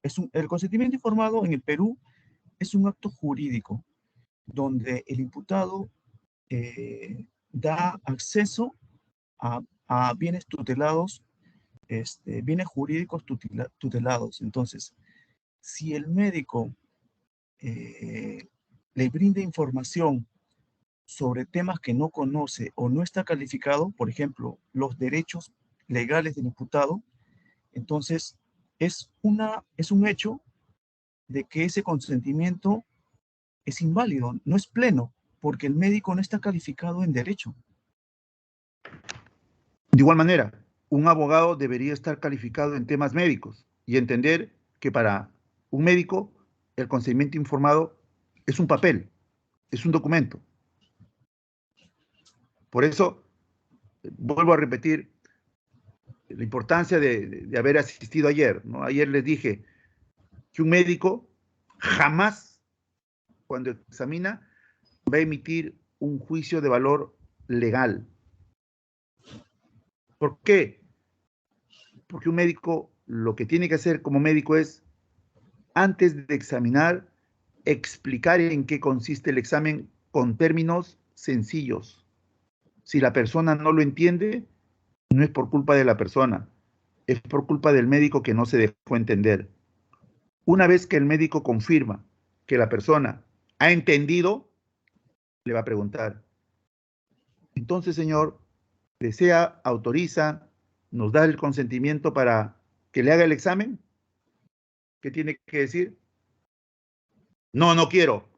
el consentimiento informado en el Perú es un acto jurídico donde el imputado da acceso a bienes tutelados, bienes jurídicos tutelados. Entonces, si el médico le brinda información sobre temas que no conoce o no está calificado, por ejemplo, los derechos legales del imputado, entonces es un hecho de que ese consentimiento es inválido, no es pleno, porque el médico no está calificado en derecho. De igual manera, un abogado debería estar calificado en temas médicos y entender que para un médico el consentimiento informado es un papel, es un documento. Por eso, vuelvo a repetir la importancia de haber asistido ayer, ¿no? Ayer les dije que un médico jamás, cuando examina, va a emitir un juicio de valor legal. ¿Por qué? Porque un médico lo que tiene que hacer como médico es, antes de examinar, explicar en qué consiste el examen con términos sencillos. Si la persona no lo entiende, no es por culpa de la persona, es por culpa del médico que no se dejó entender. Una vez que el médico confirma que la persona ha entendido, le va a preguntar, entonces, señor, ¿desea, autoriza, nos da el consentimiento para que le haga el examen? ¿Qué tiene que decir? No, no quiero.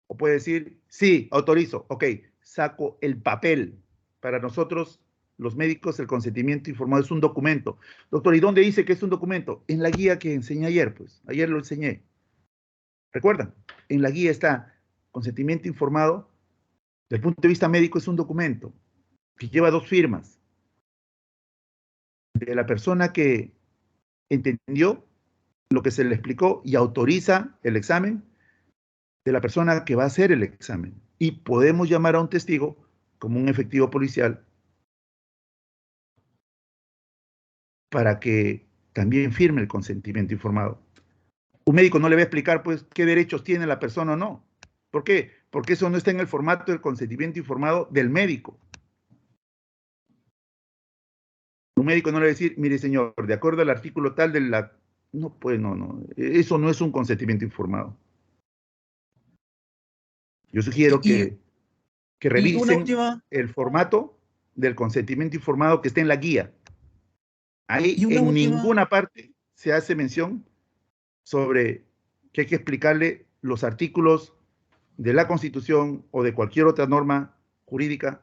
O puede decir, sí, autorizo. Ok, saco el papel. Para nosotros, los médicos, el consentimiento informado es un documento. Doctor, ¿y dónde dice que es un documento? En la guía que enseñé ayer, pues. Ayer lo enseñé. ¿Recuerdan? En la guía está consentimiento informado. Desde el punto de vista médico es un documento que lleva 2 firmas. De la persona que entendió lo que se le explicó y autoriza el examen, de la persona que va a hacer el examen. Y podemos llamar a un testigo como un efectivo policial para que también firme el consentimiento informado. Un médico no le va a explicar, pues, qué derechos tiene la persona o no. ¿Por qué? Porque eso no está en el formato del consentimiento informado del médico. Un médico no le va a decir, mire, señor, de acuerdo al artículo tal de la... No, pues, no. Eso no es un consentimiento informado. Yo sugiero que una revisen última... el formato del consentimiento informado que está en la guía. Ahí Y una en última... ninguna parte se hace mención sobre que hay que explicarle los artículos de la Constitución o de cualquier otra norma jurídica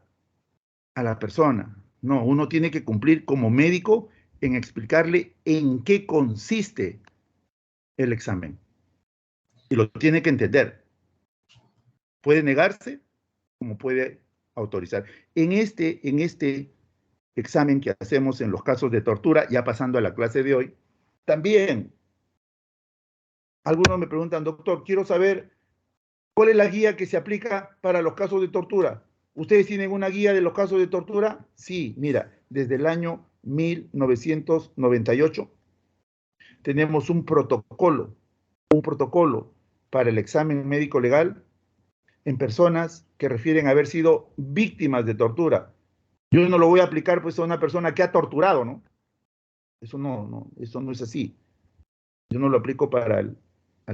a la persona. No, uno tiene que cumplir como médico en explicarle en qué consiste el examen. Y lo tiene que entender. Puede negarse como puede autorizar. En este examen que hacemos en los casos de tortura, ya pasando a la clase de hoy, también algunos me preguntan, doctor, quiero saber cuál es la guía que se aplica para los casos de tortura. ¿Ustedes tienen una guía de los casos de tortura? Sí, mira, desde el año 1998 tenemos un protocolo para el examen médico legal en personas que refieren a haber sido víctimas de tortura. Yo no lo voy a aplicar pues a una persona que ha torturado, ¿no? Eso no es así. Yo no lo aplico para al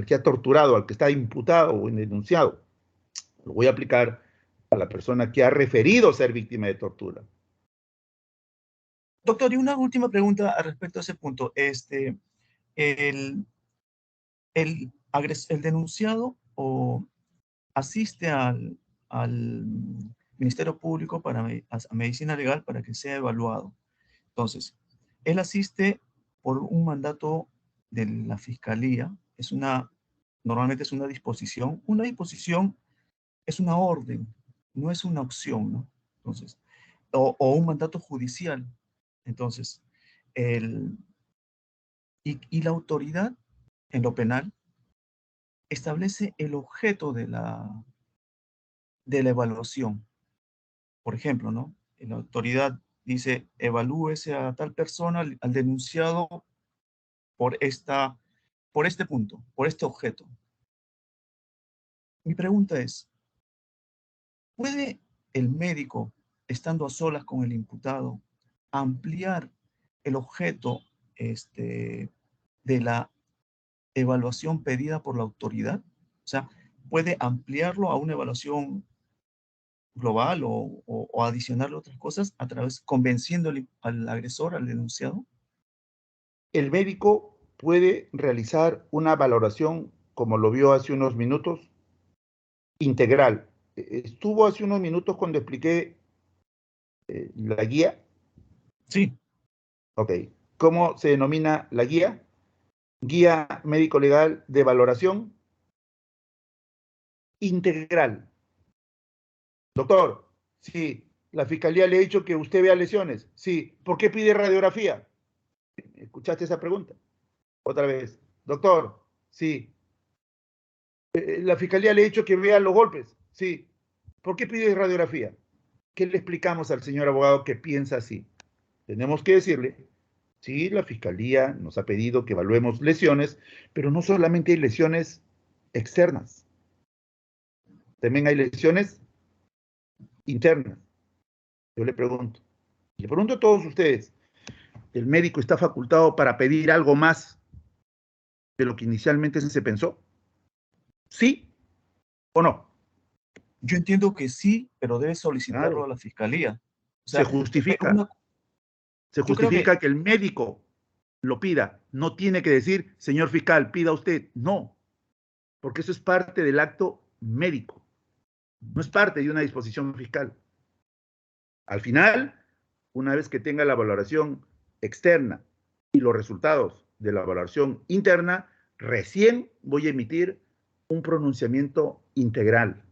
que ha torturado, al que está imputado o denunciado. Lo voy a aplicar a la persona que ha referido ser víctima de tortura. Doctor, y una última pregunta al respecto a ese punto. El denunciado o asiste al Ministerio Público a Medicina Legal para que sea evaluado. Entonces, él asiste por un mandato de la Fiscalía, normalmente es una disposición. Una disposición es una orden, no es una opción, ¿no? Entonces, o un mandato judicial. Entonces, y la autoridad en lo penal establece el objeto de la evaluación. Por ejemplo, ¿no? La autoridad dice, evalúese a tal persona, al denunciado, por este punto, por este objeto. Mi pregunta es, ¿puede el médico, estando a solas con el imputado, ampliar el objeto de la evaluación pedida por la autoridad? O sea, ¿puede ampliarlo a una evaluación global o adicionarle otras cosas a través, convenciendo al agresor, al denunciado? El médico puede realizar una valoración, como lo vio hace unos minutos, integral. ¿Estuvo hace unos minutos cuando expliqué la guía? Sí. Ok. ¿Cómo se denomina la guía? Guía médico-legal de valoración integral. Doctor, sí, La fiscalía le ha dicho que usted vea lesiones. Sí. ¿Por qué pide radiografía? ¿Escuchaste esa pregunta? Otra vez. Doctor, sí. La fiscalía le ha dicho que vea los golpes. Sí. ¿Por qué pide radiografía? ¿Qué le explicamos al señor abogado que piensa así? Tenemos que decirle, sí, la fiscalía nos ha pedido que evaluemos lesiones, pero no solamente hay lesiones externas, también hay lesiones internas. Yo le pregunto a todos ustedes, ¿el médico está facultado para pedir algo más de lo que inicialmente se pensó? ¿Sí o no? Yo entiendo que sí, pero debe solicitarlo a Claro. la fiscalía. O Se sea, justifica. Se yo creo justifica que el médico lo pida. No tiene que decir, señor fiscal, pida usted. No, porque eso es parte del acto médico. No es parte de una disposición fiscal. Al final, una vez que tenga la valoración externa y los resultados de la valoración interna, recién voy a emitir un pronunciamiento integral.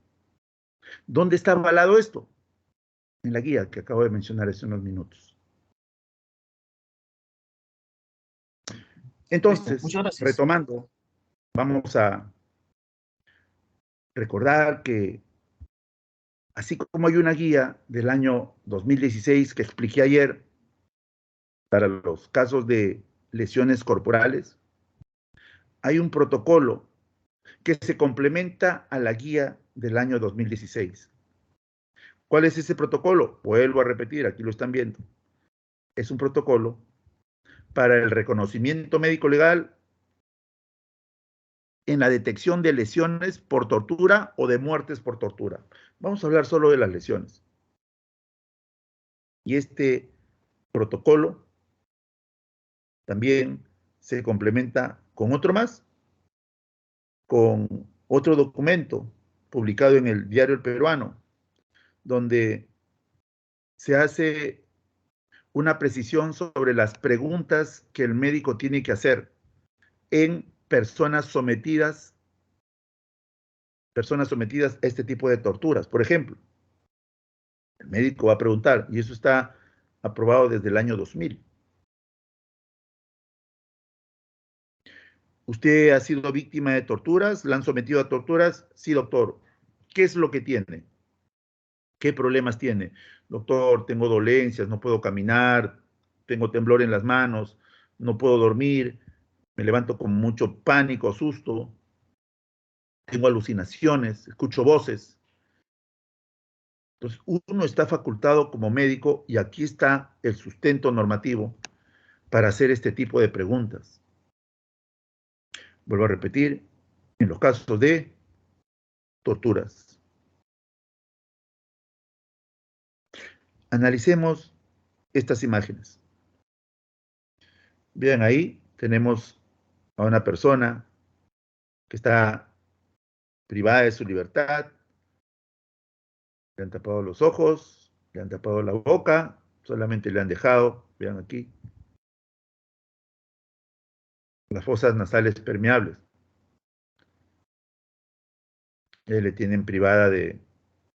¿Dónde está avalado esto? En la guía que acabo de mencionar hace unos minutos. Entonces, muchas gracias. retomando, vamos a recordar que así como hay una guía del año 2016 que expliqué ayer para los casos de lesiones corporales, hay un protocolo que se complementa a la guía del año 2016. ¿Cuál es ese protocolo? Vuelvo a repetir, aquí lo están viendo. Es un protocolo para el reconocimiento médico legal en la detección de lesiones por tortura o de muertes por tortura. Vamos a hablar solo de las lesiones. Y este protocolo también se complementa con otro más, con otro documento publicado en el Diario El Peruano, donde se hace una precisión sobre las preguntas que el médico tiene que hacer en personas sometidas a este tipo de torturas. Por ejemplo, el médico va a preguntar, y eso está aprobado desde el año 2000. ¿Usted ha sido víctima de torturas? ¿La han sometido a torturas? Sí, doctor. ¿Qué es lo que tiene? ¿Qué problemas tiene? Doctor, tengo dolencias, no puedo caminar, tengo temblor en las manos, no puedo dormir, me levanto con mucho pánico, susto, tengo alucinaciones, escucho voces. Entonces, uno está facultado como médico y aquí está el sustento normativo para hacer este tipo de preguntas. Vuelvo a repetir, en los casos de torturas. Analicemos estas imágenes. Vean ahí, tenemos a una persona que está privada de su libertad, le han tapado los ojos, le han tapado la boca, solamente le han dejado, vean aquí, las fosas nasales permeables. Le tienen privada de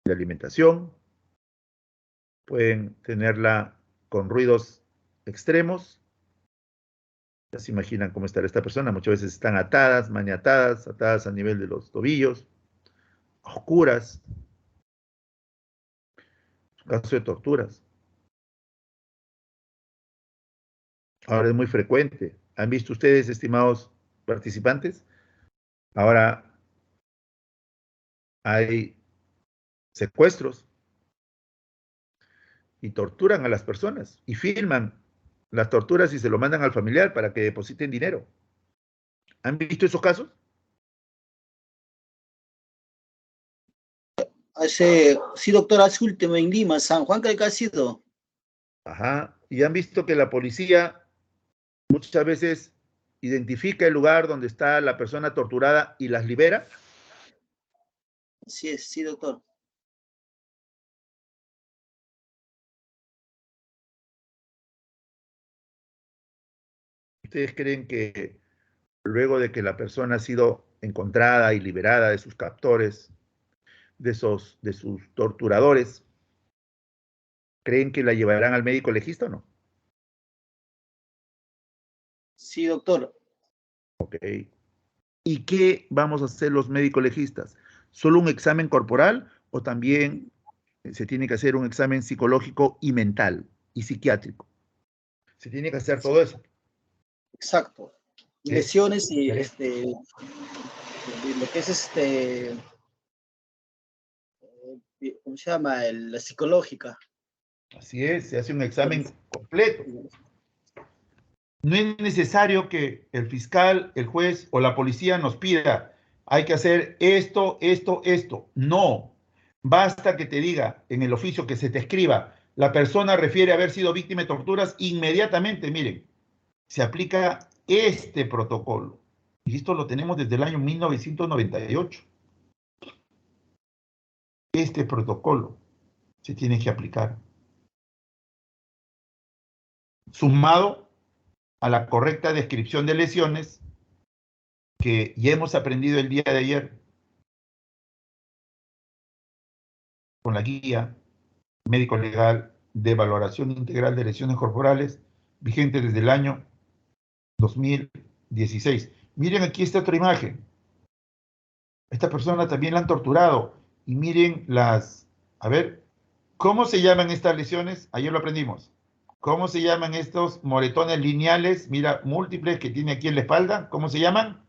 alimentación, pueden tenerla con ruidos extremos. Ya se imaginan cómo estará esta persona, muchas veces están atadas, maniatadas, atadas a nivel de los tobillos, oscuras, caso de torturas. Ahora es muy frecuente. ¿Han visto ustedes, estimados participantes? Ahora hay secuestros y torturan a las personas y filman las torturas y se lo mandan al familiar para que depositen dinero. ¿Han visto esos casos? Sí, doctor, hace último en Lima, San Juan, creo que ha sido. Ajá. Y han visto que la policía muchas veces identifica el lugar donde está la persona torturada y las libera. Así es, sí, doctor. ¿Ustedes creen que luego de que la persona ha sido encontrada y liberada de sus captores, de sus torturadores, ¿Creen que la llevarán al médico legista o no? Sí, doctor. Ok. ¿Y qué vamos a hacer los médicos legistas? ¿Solo un examen corporal o también se tiene que hacer un examen psicológico y mental y psiquiátrico? Se tiene que hacer todo eso. Exacto. ¿Sí? Lesiones y ¿Sí? lo que es ¿cómo se llama? La psicológica. Así es, se hace un examen completo. No es necesario que el fiscal, el juez o la policía nos pida, hay que hacer esto, esto, esto. No. Basta que te diga en el oficio que se te escriba, la persona refiere haber sido víctima de torturas, inmediatamente, miren, se aplica este protocolo. Y esto lo tenemos desde el año 1998. Este protocolo se tiene que aplicar. Sumado a la correcta descripción de lesiones que ya hemos aprendido el día de ayer con la guía médico legal de valoración integral de lesiones corporales vigente desde el año 2016. Miren, aquí está otra imagen. Esta persona también la han torturado. Y miren a ver, ¿cómo se llaman estas lesiones? Ayer lo aprendimos. ¿Cómo se llaman estos moretones lineales? Mira, múltiples que tiene aquí en la espalda. ¿Cómo se llaman?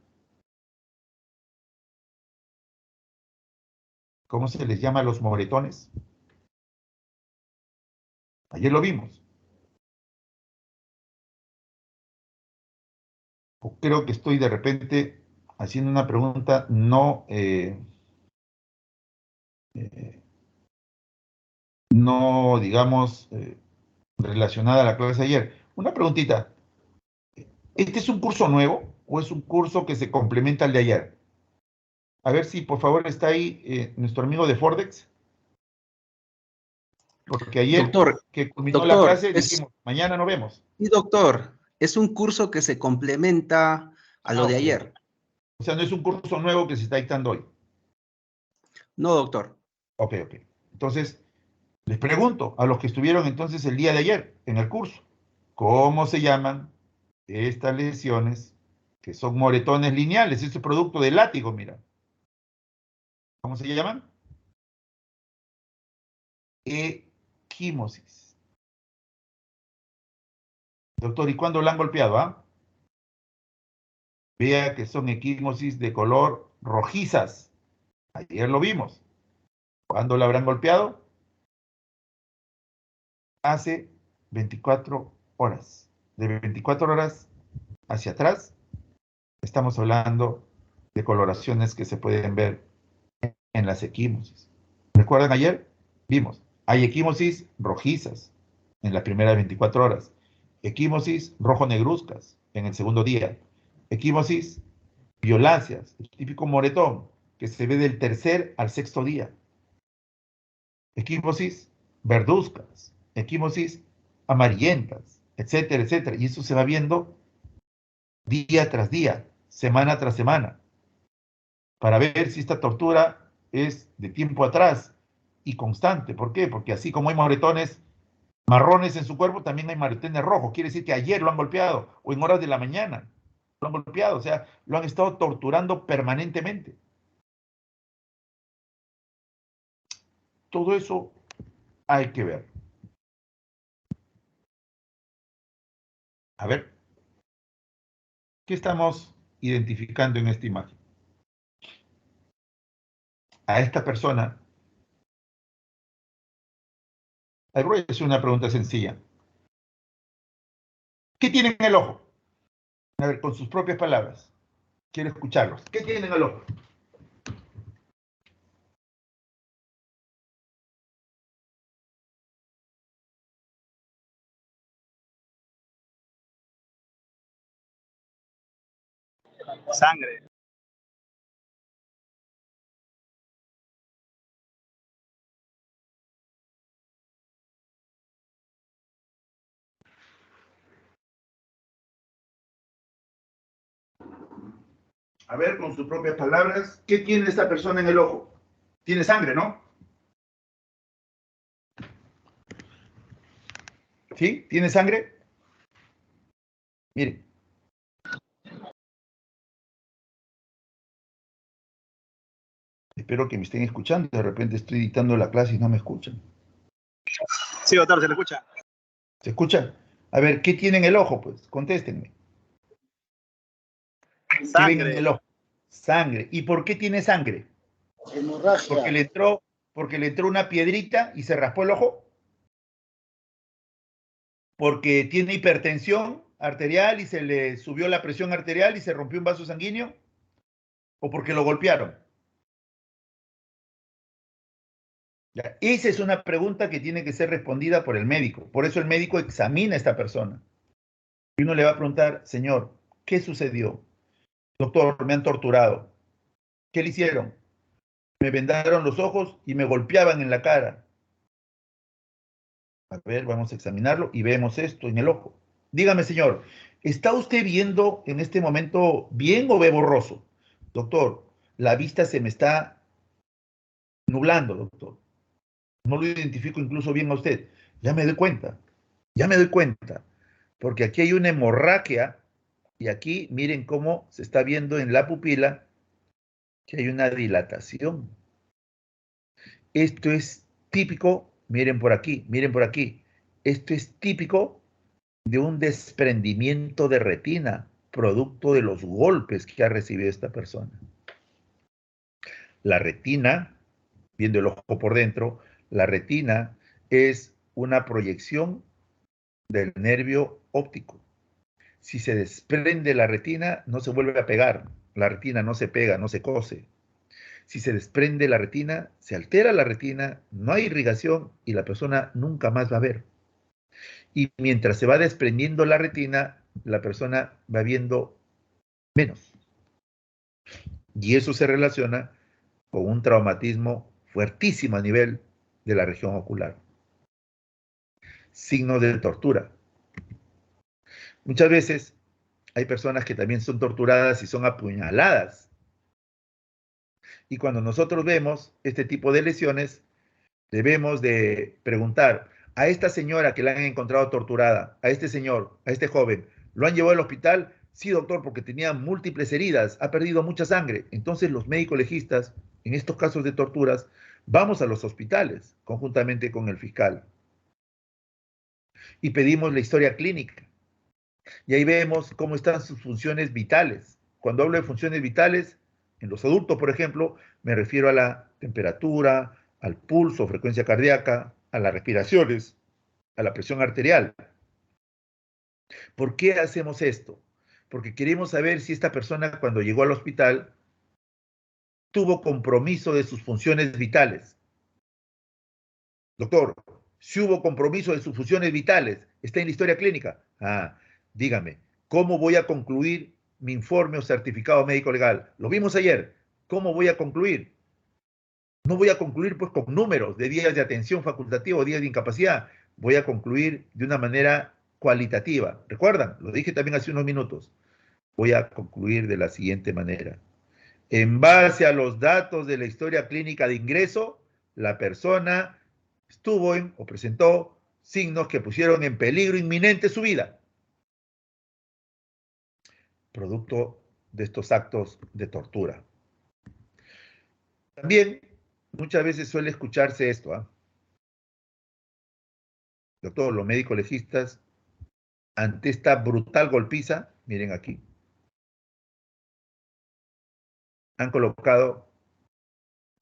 ¿Cómo se les llama a los moretones? Ayer lo vimos. Creo que estoy de repente haciendo una pregunta no digamos, relacionada a la clase de ayer. Una preguntita. ¿Este es un curso nuevo o es un curso que se complementa al de ayer? A ver si por favor está ahí nuestro amigo de Fordex. Porque ayer Doctor, que culminó la doctor, clase dijimos, mañana nos vemos. sí, doctor, es un curso que se complementa a lo de Ok. ayer. O sea, no es un curso nuevo que se está dictando hoy. No, doctor. Ok. Entonces, les pregunto a los que estuvieron entonces el día de ayer en el curso, ¿cómo se llaman estas lesiones que son moretones lineales? Este producto del látigo, mira. ¿Cómo se llaman? Equimosis. Doctor, ¿y cuándo la han golpeado? Vea que son equimosis de color rojizas. Ayer lo vimos. ¿Cuándo la habrán golpeado? Hace 24 horas. De 24 horas hacia atrás, estamos hablando de coloraciones que se pueden ver en las equimosis. ¿Recuerdan ayer? Vimos, hay equimosis rojizas en las primeras 24 horas, equimosis rojo-negruzcas en el segundo día, equimosis violáceas, el típico moretón que se ve del tercer al sexto día, equimosis verduzcas, equimosis amarillentas, etcétera, etcétera. Y eso se va viendo día tras día, semana tras semana, para ver si esta tortura es de tiempo atrás y constante. ¿Por qué? Porque así como hay moretones marrones en su cuerpo, también hay moretones rojos. Quiere decir que ayer lo han golpeado o en horas de la mañana lo han golpeado. O sea, lo han estado torturando permanentemente. Todo eso hay que ver. A ver, ¿qué estamos identificando en esta imagen? A esta persona, voy a hacer una pregunta sencilla. ¿Qué tiene en el ojo? A ver, con sus propias palabras. Quiero escucharlos. ¿Qué tiene en el ojo? Sangre. A ver, con sus propias palabras, ¿qué tiene esta persona en el ojo? Tiene sangre, ¿no? ¿Sí? ¿Tiene sangre? Mire. Espero que me estén escuchando. De repente estoy dictando la clase y no me escuchan. Sí, doctor, se le escucha. ¿Se escucha? A ver, ¿qué tiene en el ojo? Pues, contéstenme. ¿Qué ven en el Sangre. ojo? Sangre. ¿Y por qué tiene sangre? Hemorragia. Porque le entró una piedrita y se raspó el ojo. Porque tiene hipertensión arterial y se le subió la presión arterial y se rompió un vaso sanguíneo. O porque lo golpearon. Ya, esa es una pregunta que tiene que ser respondida por el médico. Por eso el médico examina a esta persona. Y uno le va a preguntar, señor, ¿qué sucedió? Doctor, me han torturado. ¿Qué le hicieron? Me vendaron los ojos y me golpeaban en la cara. A ver, vamos a examinarlo y vemos esto en el ojo. Dígame, señor, ¿está usted viendo en este momento bien o ve borroso? Doctor, la vista se me está nublando, doctor. No lo identifico incluso bien a usted. Ya me doy cuenta, porque aquí hay una hemorragia y aquí miren cómo se está viendo en la pupila que hay una dilatación. Esto es típico, miren por aquí, esto es típico de un desprendimiento de retina, producto de los golpes que ha recibido esta persona. La retina, viendo el ojo por dentro, la retina es una proyección del nervio óptico. Si se desprende la retina, no se vuelve a pegar. La retina no se pega, no se cose. Si se desprende la retina, se altera la retina, no hay irrigación y la persona nunca más va a ver. Y mientras se va desprendiendo la retina, la persona va viendo menos. Y eso se relaciona con un traumatismo fuertísimo a nivel de la región ocular. Signos de tortura. Muchas veces hay personas que también son torturadas y son apuñaladas. Y cuando nosotros vemos este tipo de lesiones, debemos de preguntar, a esta señora que la han encontrado torturada, a este señor, a este joven, ¿lo han llevado al hospital? Sí, doctor, porque tenía múltiples heridas, ha perdido mucha sangre. Entonces los médicos legistas, en estos casos de torturas, vamos a los hospitales, conjuntamente con el fiscal, y pedimos la historia clínica. Y ahí vemos cómo están sus funciones vitales. Cuando hablo de funciones vitales, en los adultos, por ejemplo, me refiero a la temperatura, al pulso, frecuencia cardíaca, a las respiraciones, a la presión arterial. ¿Por qué hacemos esto? Porque queremos saber si esta persona cuando llegó al hospital tuvo compromiso de sus funciones vitales. Doctor, si hubo compromiso de sus funciones vitales, está en la historia clínica. Dígame, ¿cómo voy a concluir mi informe o certificado médico legal? Lo vimos ayer. ¿Cómo voy a concluir? No voy a concluir pues con números de días de atención facultativa o días de incapacidad. Voy a concluir de una manera cualitativa. ¿Recuerdan? Lo dije también hace unos minutos. Voy a concluir de la siguiente manera. En base a los datos de la historia clínica de ingreso, la persona estuvo en o presentó signos que pusieron en peligro inminente su vida, producto de estos actos de tortura. También muchas veces suele escucharse esto, Doctor, los médicos legistas, ante esta brutal golpiza, miren aquí, han colocado,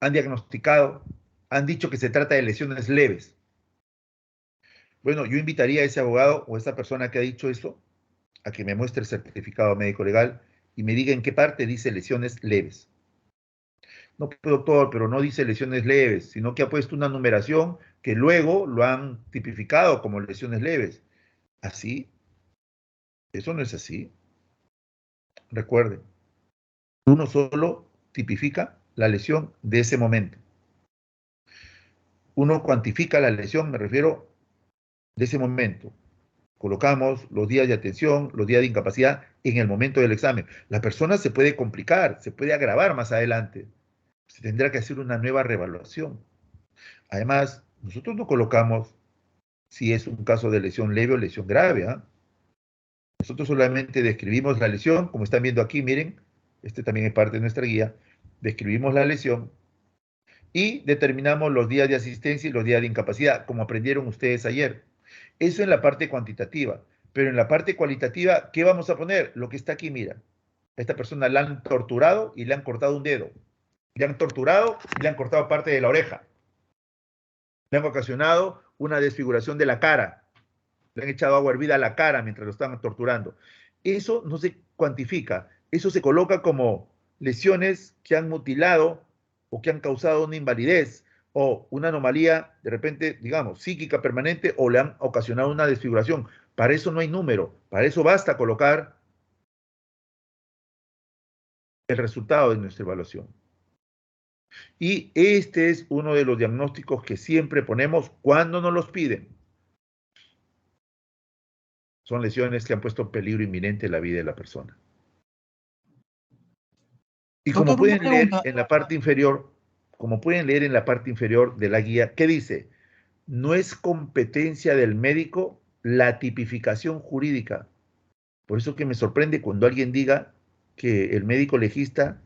han diagnosticado, han dicho que se trata de lesiones leves. Bueno, yo invitaría a ese abogado o a esa persona que ha dicho eso a que me muestre el certificado médico legal y me diga en qué parte dice lesiones leves. No, doctor, pero no dice lesiones leves, sino que ha puesto una numeración que luego lo han tipificado como lesiones leves. ¿Así? Eso no es así. Recuerden, uno solo tipifica la lesión de ese momento. Uno cuantifica la lesión, me refiero, de ese momento. Colocamos los días de atención, los días de incapacidad en el momento del examen. La persona se puede complicar, se puede agravar más adelante. Se tendrá que hacer una nueva reevaluación. Además, nosotros no colocamos si es un caso de lesión leve o lesión grave. Nosotros solamente describimos la lesión, como están viendo aquí, miren, este también es parte de nuestra guía, describimos la lesión y determinamos los días de asistencia y los días de incapacidad, como aprendieron ustedes ayer. Eso en la parte cuantitativa, pero en la parte cualitativa, ¿qué vamos a poner? Lo que está aquí, mira. A esta persona la han torturado y le han cortado un dedo. Le han torturado y le han cortado parte de la oreja. Le han ocasionado una desfiguración de la cara. Le han echado agua hervida a la cara mientras lo están torturando. Eso no se cuantifica. Eso se coloca como lesiones que han mutilado o que han causado una invalidez o una anomalía, de repente, digamos, psíquica permanente, o le han ocasionado una desfiguración. Para eso no hay número. Para eso basta colocar el resultado de nuestra evaluación. Y este es uno de los diagnósticos que siempre ponemos cuando nos los piden. Son lesiones que han puesto en peligro inminente la vida de la persona. Y como Doctor, una pueden leer pregunta. en la parte inferior, como pueden leer en la parte inferior de la guía, ¿qué dice? No es competencia del médico la tipificación jurídica. Por eso que me sorprende cuando alguien diga que el médico legista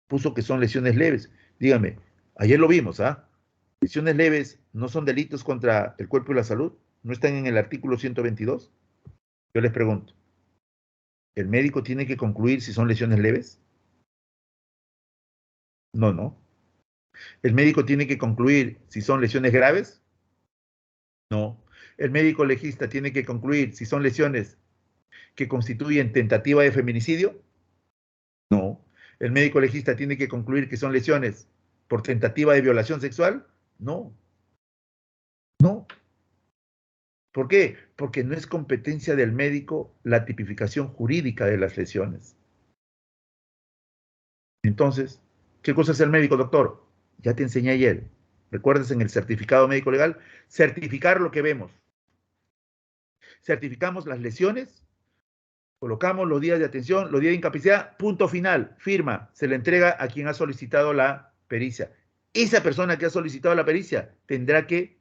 puso que son lesiones leves. Dígame, ayer lo vimos, ¿ah? Lesiones leves no son delitos contra el cuerpo y la salud, no están en el artículo 122. Yo les pregunto, ¿el médico tiene que concluir si son lesiones leves? No, no. ¿El médico tiene que concluir si son lesiones graves? No. ¿El médico legista tiene que concluir si son lesiones que constituyen tentativa de feminicidio? No. ¿El médico legista tiene que concluir que son lesiones por tentativa de violación sexual? No. No. ¿Por qué? Porque no es competencia del médico la tipificación jurídica de las lesiones. Entonces, ¿qué cosa es el médico, doctor? Ya te enseñé ayer. ¿Recuerdas en el certificado médico legal? Certificar lo que vemos. Certificamos las lesiones, colocamos los días de atención, los días de incapacidad, punto final, firma, se le entrega a quien ha solicitado la pericia. Esa persona que ha solicitado la pericia tendrá que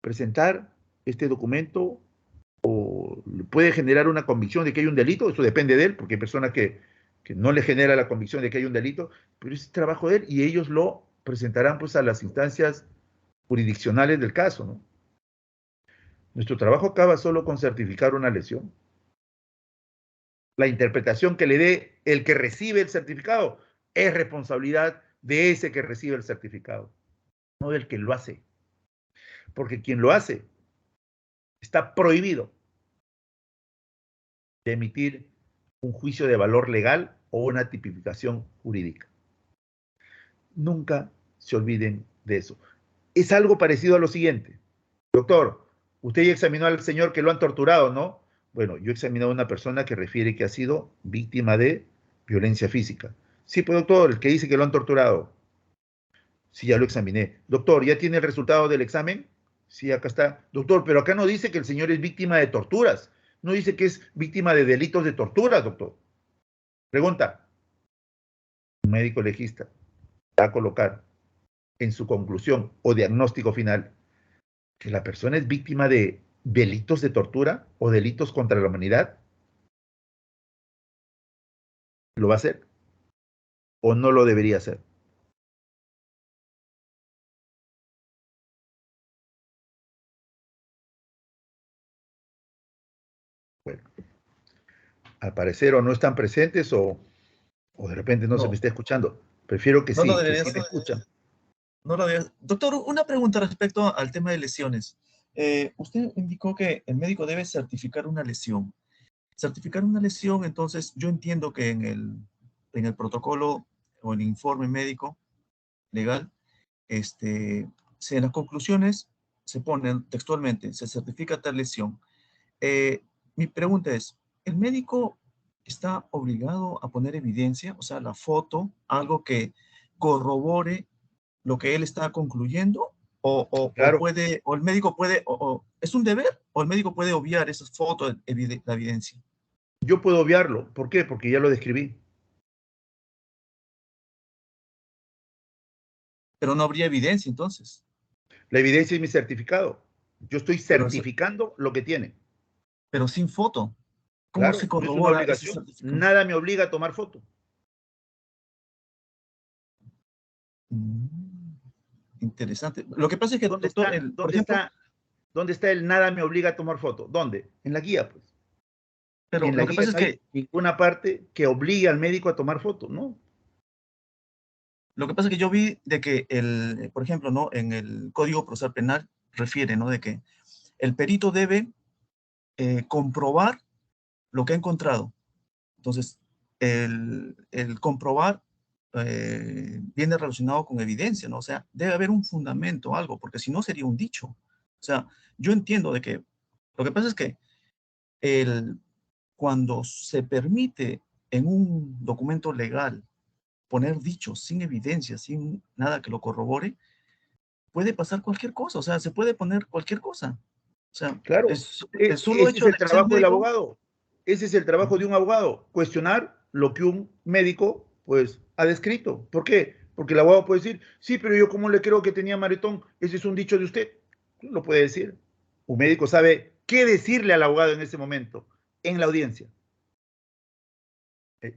presentar este documento o puede generar una convicción de que hay un delito, eso depende de él, porque hay personas que no le genera la convicción de que hay un delito, pero es trabajo de él y ellos lo presentarán pues a las instancias jurisdiccionales del caso, ¿no? Nuestro trabajo acaba solo con certificar una lesión. La interpretación que le dé el que recibe el certificado es responsabilidad de ese que recibe el certificado, no del que lo hace. Porque quien lo hace está prohibido de emitir un juicio de valor legal o una tipificación jurídica. Nunca se olviden de eso. Es algo parecido a lo siguiente. Doctor, usted ya examinó al señor que lo han torturado, ¿no? Bueno, yo he examinado a una persona que refiere que ha sido víctima de violencia física. Sí, pues doctor, el que dice que lo han torturado. Sí, ya lo examiné. Doctor, ¿ya tiene el resultado del examen? Sí, acá está. Doctor, pero acá no dice que el señor es víctima de torturas. No dice que es víctima de delitos de tortura, doctor. Pregunta. Un médico legista va a colocar en su conclusión o diagnóstico final que la persona es víctima de delitos de tortura o delitos contra la humanidad. ¿Lo va a hacer? ¿O no lo debería hacer? Bueno, al parecer o no están presentes o de repente no se me No, está escuchando. Prefiero que no lo sí, que debería sí me hacer. escuchan. No lo debería. Doctor, una pregunta respecto al tema de lesiones. Usted indicó que el médico debe certificar una lesión. Certificar una lesión, entonces yo entiendo que en el protocolo o el informe médico legal, si en las conclusiones se ponen textualmente, se certifica tal lesión. Mi pregunta es, ¿el médico está obligado a poner evidencia, o sea, la foto, algo que corrobore lo que él está concluyendo? O Claro, puede, o el médico puede, ¿es un deber? ¿O el médico puede obviar esas fotos, la evidencia? yo puedo obviarlo. ¿Por qué? Porque ya lo describí. Pero no habría evidencia, entonces. La evidencia es mi certificado. Yo estoy Pero certificando lo que tiene. Pero sin foto. ¿Cómo Claro, se no es una corrobora ese obligación. certificado? Nada me obliga a tomar foto. Interesante. Lo que pasa es que, ¿Dónde doctor, está, por dónde ejemplo, está, dónde está el nada me obliga a tomar foto? ¿Dónde? En la guía, pues. Y pero en la lo que guía pasa es no hay que, ninguna parte que obligue al médico a tomar foto, ¿no? yo vi de que por ejemplo, ¿no? En el Código Procesal Penal refiere, ¿no? De que el perito debe comprobar lo que ha encontrado. Entonces, el comprobar viene relacionado con evidencia, ¿no? O sea, debe haber un fundamento, algo, porque si no sería un dicho. O sea, yo entiendo de que lo que pasa es que cuando se permite en un documento legal poner dichos sin evidencia, sin nada que lo corrobore, puede pasar cualquier cosa, o sea, se puede poner cualquier cosa. O sea, Claro, el solo ese es hecho el de ser trabajo del médico. abogado. Ese es el trabajo de un abogado, cuestionar lo que un médico, pues, ha descrito. ¿Por qué? Porque el abogado puede decir, sí, pero yo cómo le creo que tenía maretón, ese es un dicho de usted. Lo puede decir. Un médico sabe qué decirle al abogado en ese momento, en la audiencia.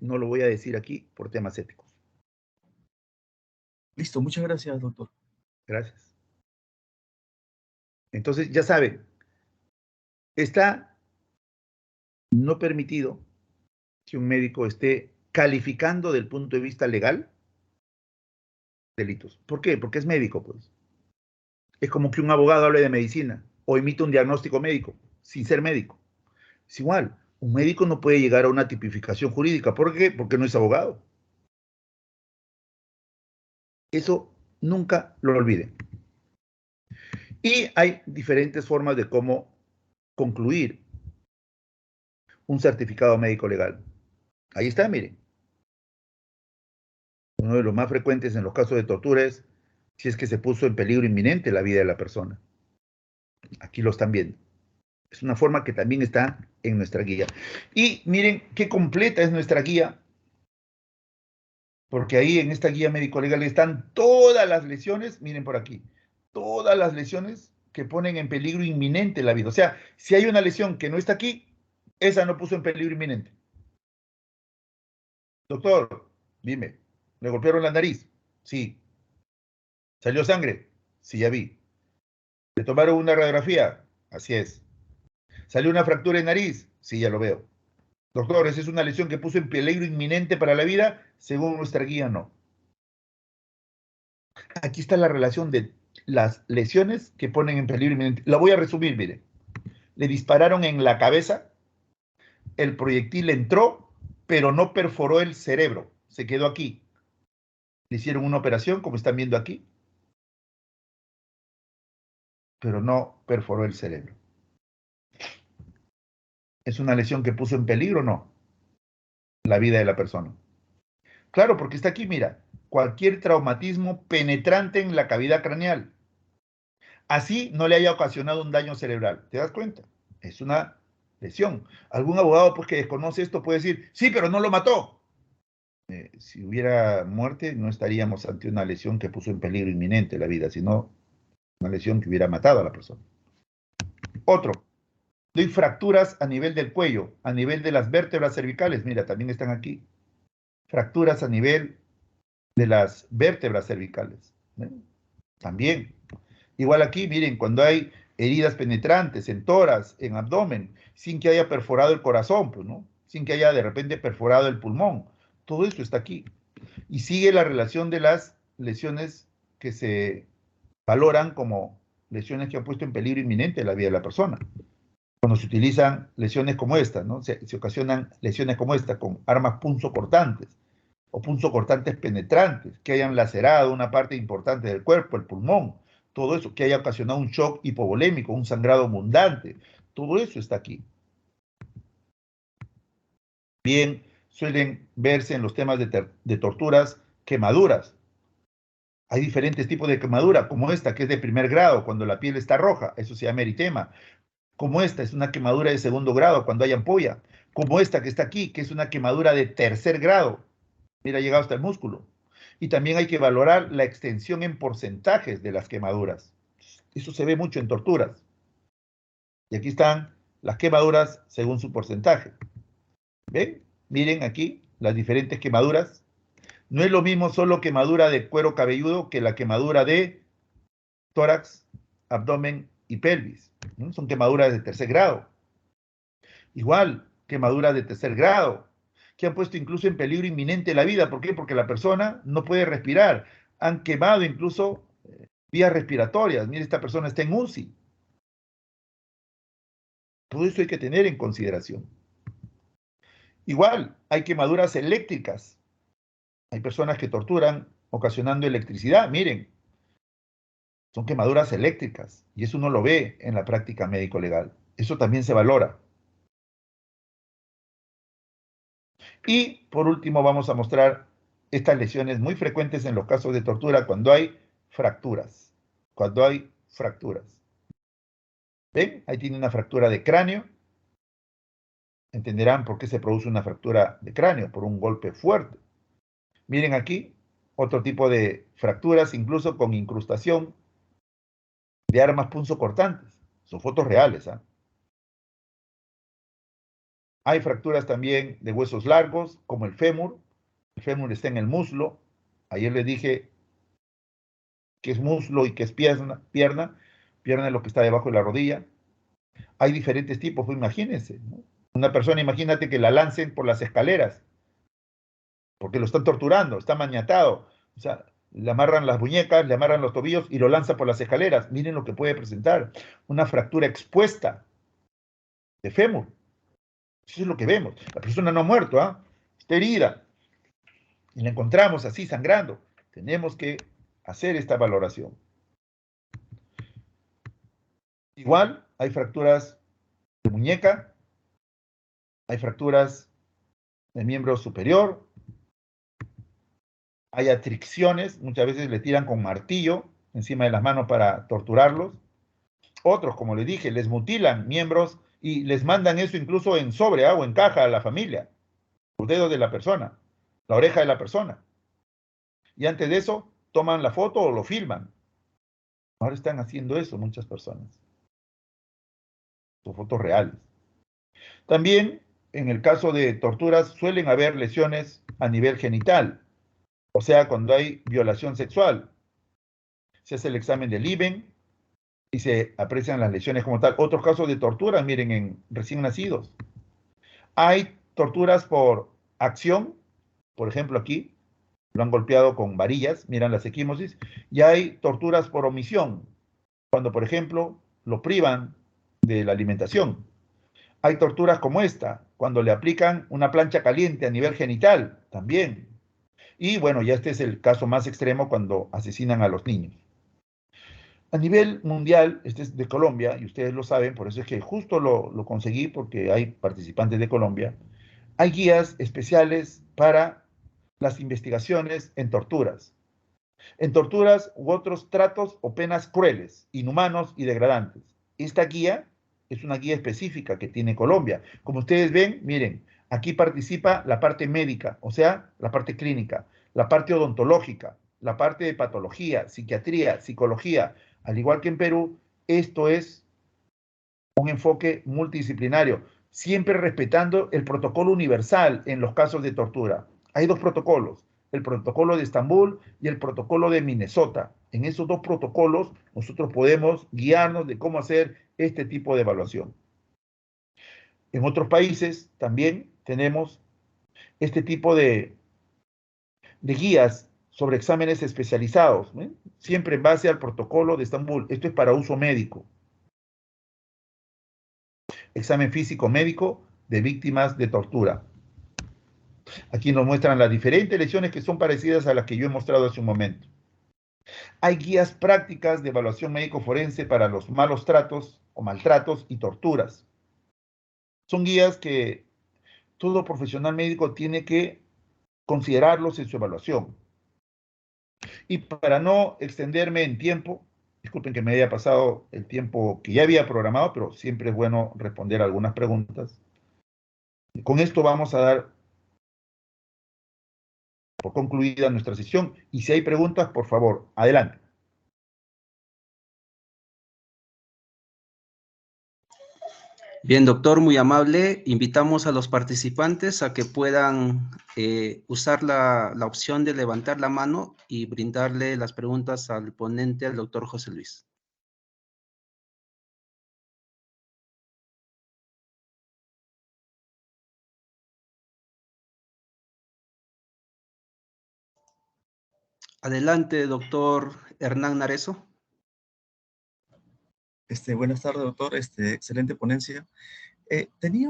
No lo voy a decir aquí por temas éticos. Listo, muchas gracias, doctor. Gracias. Entonces, ya saben, está no permitido que un médico esté calificando del punto de vista legal delitos. ¿Por qué? Porque es médico, pues. Es como que un abogado hable de medicina o emite un diagnóstico médico sin ser médico. Es igual, un médico no puede llegar a una tipificación jurídica. ¿Por qué? Porque no es abogado. Eso nunca lo olviden. Y hay diferentes formas de cómo concluir un certificado médico legal. Ahí está, miren. Uno de los más frecuentes en los casos de tortura es si es que se puso en peligro inminente la vida de la persona. Aquí lo están viendo. Es una forma que también está en nuestra guía. Y miren qué completa es nuestra guía, porque ahí en esta guía médico-legal están todas las lesiones, miren por aquí, todas las lesiones que ponen en peligro inminente la vida. O sea, si hay una lesión que no está aquí, esa no puso en peligro inminente. Doctor, dime, ¿le golpearon la nariz? Sí. ¿Salió sangre? Sí, ya vi. ¿Le tomaron una radiografía? Así es. ¿Salió una fractura en nariz? Sí, ya lo veo. Doctor, ¿esa es una lesión que puso en peligro inminente para la vida? Según nuestra guía, no. Aquí está la relación de las lesiones que ponen en peligro inminente. La voy a resumir, mire. Le dispararon en la cabeza, el proyectil entró, pero no perforó el cerebro, se quedó aquí. Le hicieron una operación, como están viendo aquí, pero no perforó el cerebro. ¿Es una lesión que puso en peligro o no la vida de la persona? Claro, porque está aquí, mira, cualquier traumatismo penetrante en la cavidad craneal. Así no le haya ocasionado un daño cerebral. ¿Te das cuenta? Es una lesión. Algún abogado pues, que desconoce esto puede decir, sí, pero no lo mató. Si hubiera muerte, no estaríamos ante una lesión que puso en peligro inminente la vida, sino una lesión que hubiera matado a la persona. Otro, doy fracturas a nivel del cuello, a nivel de las vértebras cervicales. Mira, también están aquí. Fracturas a nivel de las vértebras cervicales. También. Igual aquí, miren, cuando hay heridas penetrantes en tórax, en abdomen, sin que haya perforado el corazón, pues, ¿no? Sin que haya de repente perforado el pulmón. Todo esto está aquí. Y sigue la relación de las lesiones que se valoran como lesiones que han puesto en peligro inminente la vida de la persona. Cuando se utilizan lesiones como esta, ¿no? Se ocasionan lesiones como esta con armas punzocortantes o punzocortantes penetrantes que hayan lacerado una parte importante del cuerpo, el pulmón, todo eso, que haya ocasionado un shock hipovolémico, un sangrado abundante, todo eso está aquí. Bien, suelen verse en los temas de torturas quemaduras. Hay diferentes tipos de quemadura, como esta, que es de primer grado, cuando la piel está roja, eso se llama eritema. Como esta, es una quemadura de segundo grado, cuando hay ampolla. Como esta que está aquí, que es una quemadura de tercer grado. Mira, ha llegado hasta el músculo. Y también hay que valorar la extensión en porcentajes de las quemaduras. Eso se ve mucho en torturas. Y aquí están las quemaduras según su porcentaje. ¿Ven? Miren aquí las diferentes quemaduras. No es lo mismo solo quemadura de cuero cabelludo que la quemadura de tórax, abdomen y pelvis, ¿no? Son quemaduras de tercer grado. Igual, quemaduras de tercer grado, que han puesto incluso en peligro inminente la vida. ¿Por qué? Porque la persona no puede respirar. Han quemado incluso vías respiratorias. Mire, esta persona está en UCI. Todo eso hay que tener en consideración. Igual, hay quemaduras eléctricas. Hay personas que torturan ocasionando electricidad. Miren, son quemaduras eléctricas y eso uno lo ve en la práctica médico-legal. Eso también se valora. Y por último vamos a mostrar estas lesiones muy frecuentes en los casos de tortura cuando hay fracturas. Cuando hay fracturas. ¿Ven? Ahí tiene una fractura de cráneo. Entenderán por qué se produce una fractura de cráneo, por un golpe fuerte. Miren aquí, otro tipo de fracturas, incluso con incrustación de armas punzocortantes. Son fotos reales, ¿ah? Hay fracturas también de huesos largos, como el fémur. El fémur está en el muslo. Ayer les dije que es muslo y que es pierna. Pierna es lo que está debajo de la rodilla. Hay diferentes tipos, pues imagínense, ¿no? Una persona, imagínate que la lancen por las escaleras, porque lo están torturando, está maniatado. O sea, le amarran las muñecas, le amarran los tobillos y lo lanza por las escaleras. Miren lo que puede presentar. Una fractura expuesta de fémur. Eso es lo que vemos. La persona no ha muerto, ¿ah? Está herida. Y la encontramos así, sangrando. Tenemos que hacer esta valoración. Igual, hay fracturas de muñeca, hay fracturas de miembro superior, hay atricciones, muchas veces le tiran con martillo encima de las manos para torturarlos. Otros, como les dije, les mutilan miembros y les mandan eso incluso en sobre o en caja a la familia. Los dedos de la persona, la oreja de la persona. Y antes de eso, toman la foto o lo filman. Ahora están haciendo eso muchas personas. Son fotos reales. También, en el caso de torturas, suelen haber lesiones a nivel genital. O sea, cuando hay violación sexual, se hace el examen del IBEN y se aprecian las lesiones como tal. Otros casos de tortura, miren, en recién nacidos. Hay torturas por acción, por ejemplo aquí, lo han golpeado con varillas, miran las equimosis, y hay torturas por omisión, cuando, por ejemplo, lo privan de la alimentación. Hay torturas como esta, cuando le aplican una plancha caliente a nivel genital, también. Y bueno, ya este es el caso más extremo cuando asesinan a los niños. A nivel mundial, este es de Colombia, y ustedes lo saben, por eso es que justo lo conseguí, porque hay participantes de Colombia. Hay guías especiales para las investigaciones en torturas u otros tratos o penas crueles, inhumanos y degradantes. Esta guía es una guía específica que tiene Colombia. Como ustedes ven, miren, aquí participa la parte médica, o sea, la parte clínica, la parte odontológica, la parte de patología, psiquiatría, psicología. Al igual que en Perú, esto es un enfoque multidisciplinario, siempre respetando el protocolo universal en los casos de tortura. Hay dos protocolos, el protocolo de Estambul y el protocolo de Minnesota. En esos dos protocolos nosotros podemos guiarnos de cómo hacer este tipo de evaluación. En otros países también tenemos este tipo de guías sobre exámenes especializados, ¿eh? Siempre en base al protocolo de Estambul. Esto es para uso médico. Examen físico médico de víctimas de tortura. Aquí nos muestran las diferentes lesiones que son parecidas a las que yo he mostrado hace un momento. Hay guías prácticas de evaluación médico-forense para los malos tratos o maltratos y torturas. Son guías que todo profesional médico tiene que considerarlos en su evaluación. Y para no extenderme en tiempo, disculpen que me haya pasado el tiempo que ya había programado, pero siempre es bueno responder algunas preguntas. Con esto vamos a dar por concluida nuestra sesión. Y si hay preguntas, por favor, adelante. Bien, doctor, muy amable. Invitamos a los participantes a que puedan usar la opción de levantar la mano y brindarle las preguntas al ponente, al doctor José Luis. Adelante, doctor Hernán Narezo. Buenas tardes, doctor. Excelente ponencia. Tenía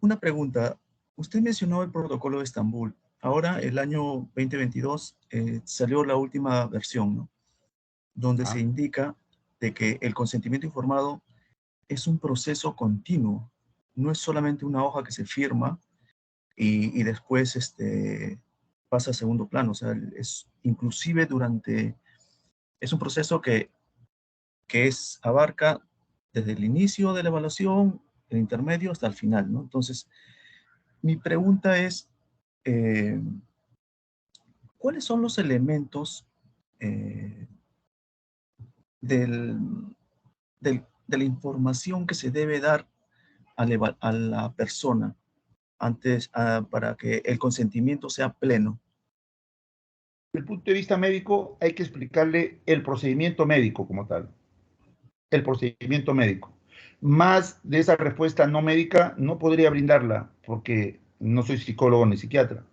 una pregunta. Usted mencionó el protocolo de Estambul. Ahora, el año 2022, salió la última versión, ¿no? Donde se indica de que el consentimiento informado es un proceso continuo. No es solamente una hoja que se firma y después pasa a segundo plano. O sea, es inclusive es un proceso que abarca desde el inicio de la evaluación, el intermedio, hasta el final, ¿no? Entonces, mi pregunta es, ¿cuáles son los elementos de la información que se debe dar a la persona para que el consentimiento sea pleno? Desde el punto de vista médico, hay que explicarle el procedimiento médico como tal. El procedimiento médico. Más de esa respuesta no médica no podría brindarla porque no soy psicólogo ni psiquiatra.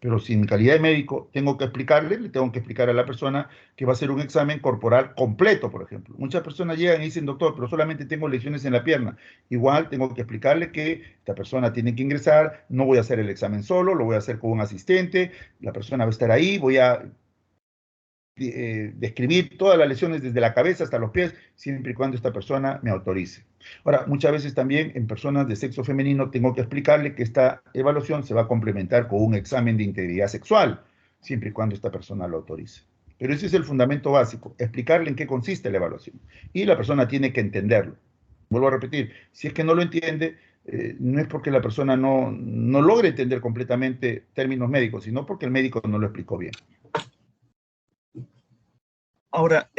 Pero si en calidad de médico tengo que explicarle, le tengo que explicar a la persona que va a hacer un examen corporal completo, por ejemplo. Muchas personas llegan y dicen, doctor, pero solamente tengo lesiones en la pierna. Igual tengo que explicarle que esta persona tiene que ingresar, no voy a hacer el examen solo, lo voy a hacer con un asistente, la persona va a estar ahí, voy a describir todas las lesiones desde la cabeza hasta los pies, siempre y cuando esta persona me autorice. Ahora, muchas veces también en personas de sexo femenino tengo que explicarle que esta evaluación se va a complementar con un examen de integridad sexual, siempre y cuando esta persona lo autorice. Pero ese es el fundamento básico, explicarle en qué consiste la evaluación. Y la persona tiene que entenderlo. Vuelvo a repetir, si es que no lo entiende, no es porque la persona no logre entender completamente términos médicos, sino porque el médico no lo explicó bien. Ahora,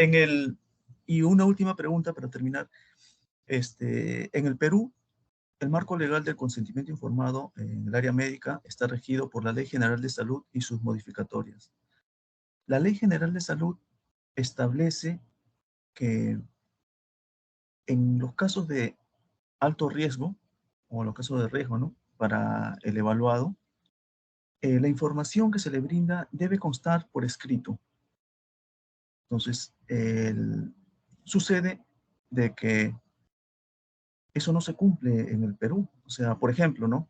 y una última pregunta para terminar. En el Perú, el marco legal del consentimiento informado en el área médica está regido por la Ley General de Salud y sus modificatorias. La Ley General de Salud establece que en los casos de alto riesgo, o los casos de riesgo, ¿no?, para el evaluado, la información que se le brinda debe constar por escrito. Entonces, sucede de que eso no se cumple en el Perú. O sea, por ejemplo, ¿no?,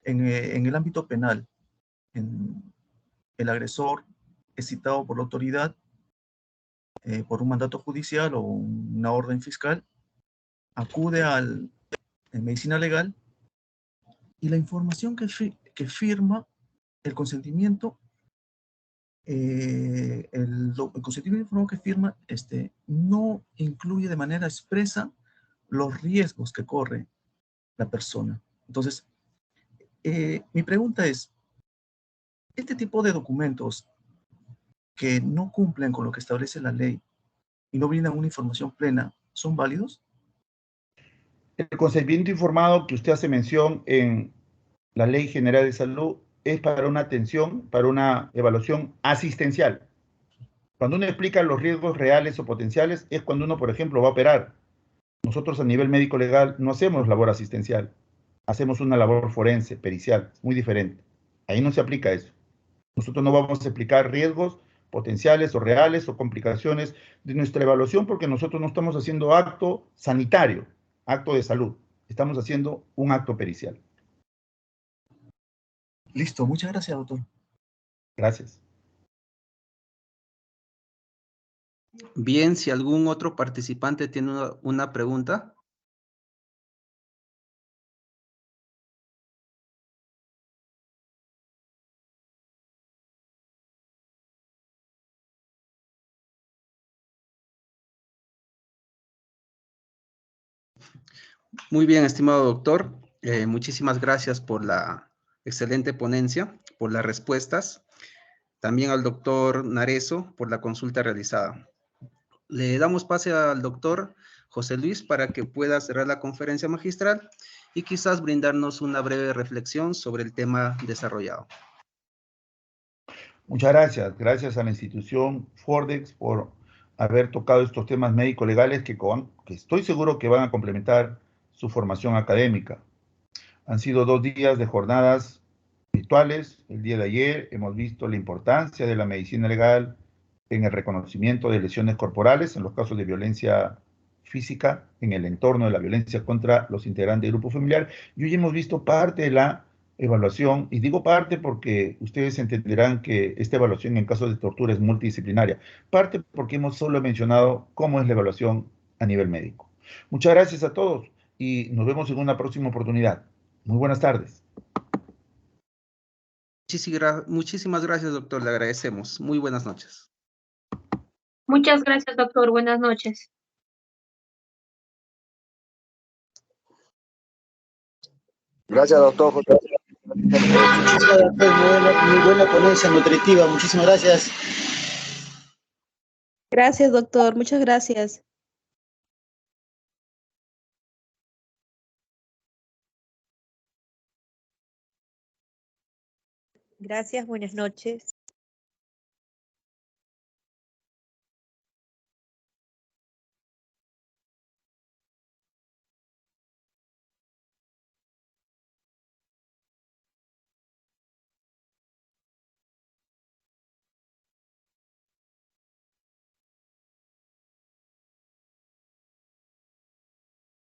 en el ámbito penal, el agresor es citado por la autoridad por un mandato judicial o una orden fiscal, acude en medicina legal y la información que firma el consentimiento, el consentimiento informado que firma no incluye de manera expresa los riesgos que corre la persona. Entonces, mi pregunta es, ¿este tipo de documentos que no cumplen con lo que establece la ley y no brindan una información plena, son válidos? El consentimiento informado que usted hace mención en la Ley General de Salud es para una atención, para una evaluación asistencial. Cuando uno explica los riesgos reales o potenciales es cuando uno, por ejemplo, va a operar. Nosotros a nivel médico legal no hacemos labor asistencial, hacemos una labor forense, pericial, muy diferente. Ahí no se aplica eso. Nosotros no vamos a explicar riesgos potenciales o reales o complicaciones de nuestra evaluación porque nosotros no estamos haciendo acto sanitario, acto de salud. Estamos haciendo un acto pericial. Listo, muchas gracias, doctor. Gracias. Bien, si algún otro participante tiene una pregunta. Muy bien, estimado doctor. Muchísimas gracias por la excelente ponencia, por las respuestas. también al doctor Narezo por la consulta realizada. Le damos pase al doctor José Luis para que pueda cerrar la conferencia magistral y quizás brindarnos una breve reflexión sobre el tema desarrollado. Muchas gracias. Gracias a la institución Fordex por haber tocado estos temas médico-legales que estoy seguro que van a complementar su formación académica. Han sido 2 días de jornadas virtuales. El día de ayer hemos visto la importancia de la medicina legal en el reconocimiento de lesiones corporales en los casos de violencia física en el entorno de la violencia contra los integrantes del grupo familiar. Y hoy hemos visto parte de la evaluación, y digo parte porque ustedes entenderán que esta evaluación en casos de tortura es multidisciplinaria. Parte porque hemos solo mencionado cómo es la evaluación a nivel médico. Muchas gracias a todos y nos vemos en una próxima oportunidad. Muy buenas tardes. Muchísimas gracias, doctor. Le agradecemos. Muy buenas noches. Muchas gracias, doctor. Buenas noches. Gracias, doctor. Muy buena ponencia nutritiva. Muchísimas gracias. Gracias, doctor. Muchas gracias. Gracias, buenas noches.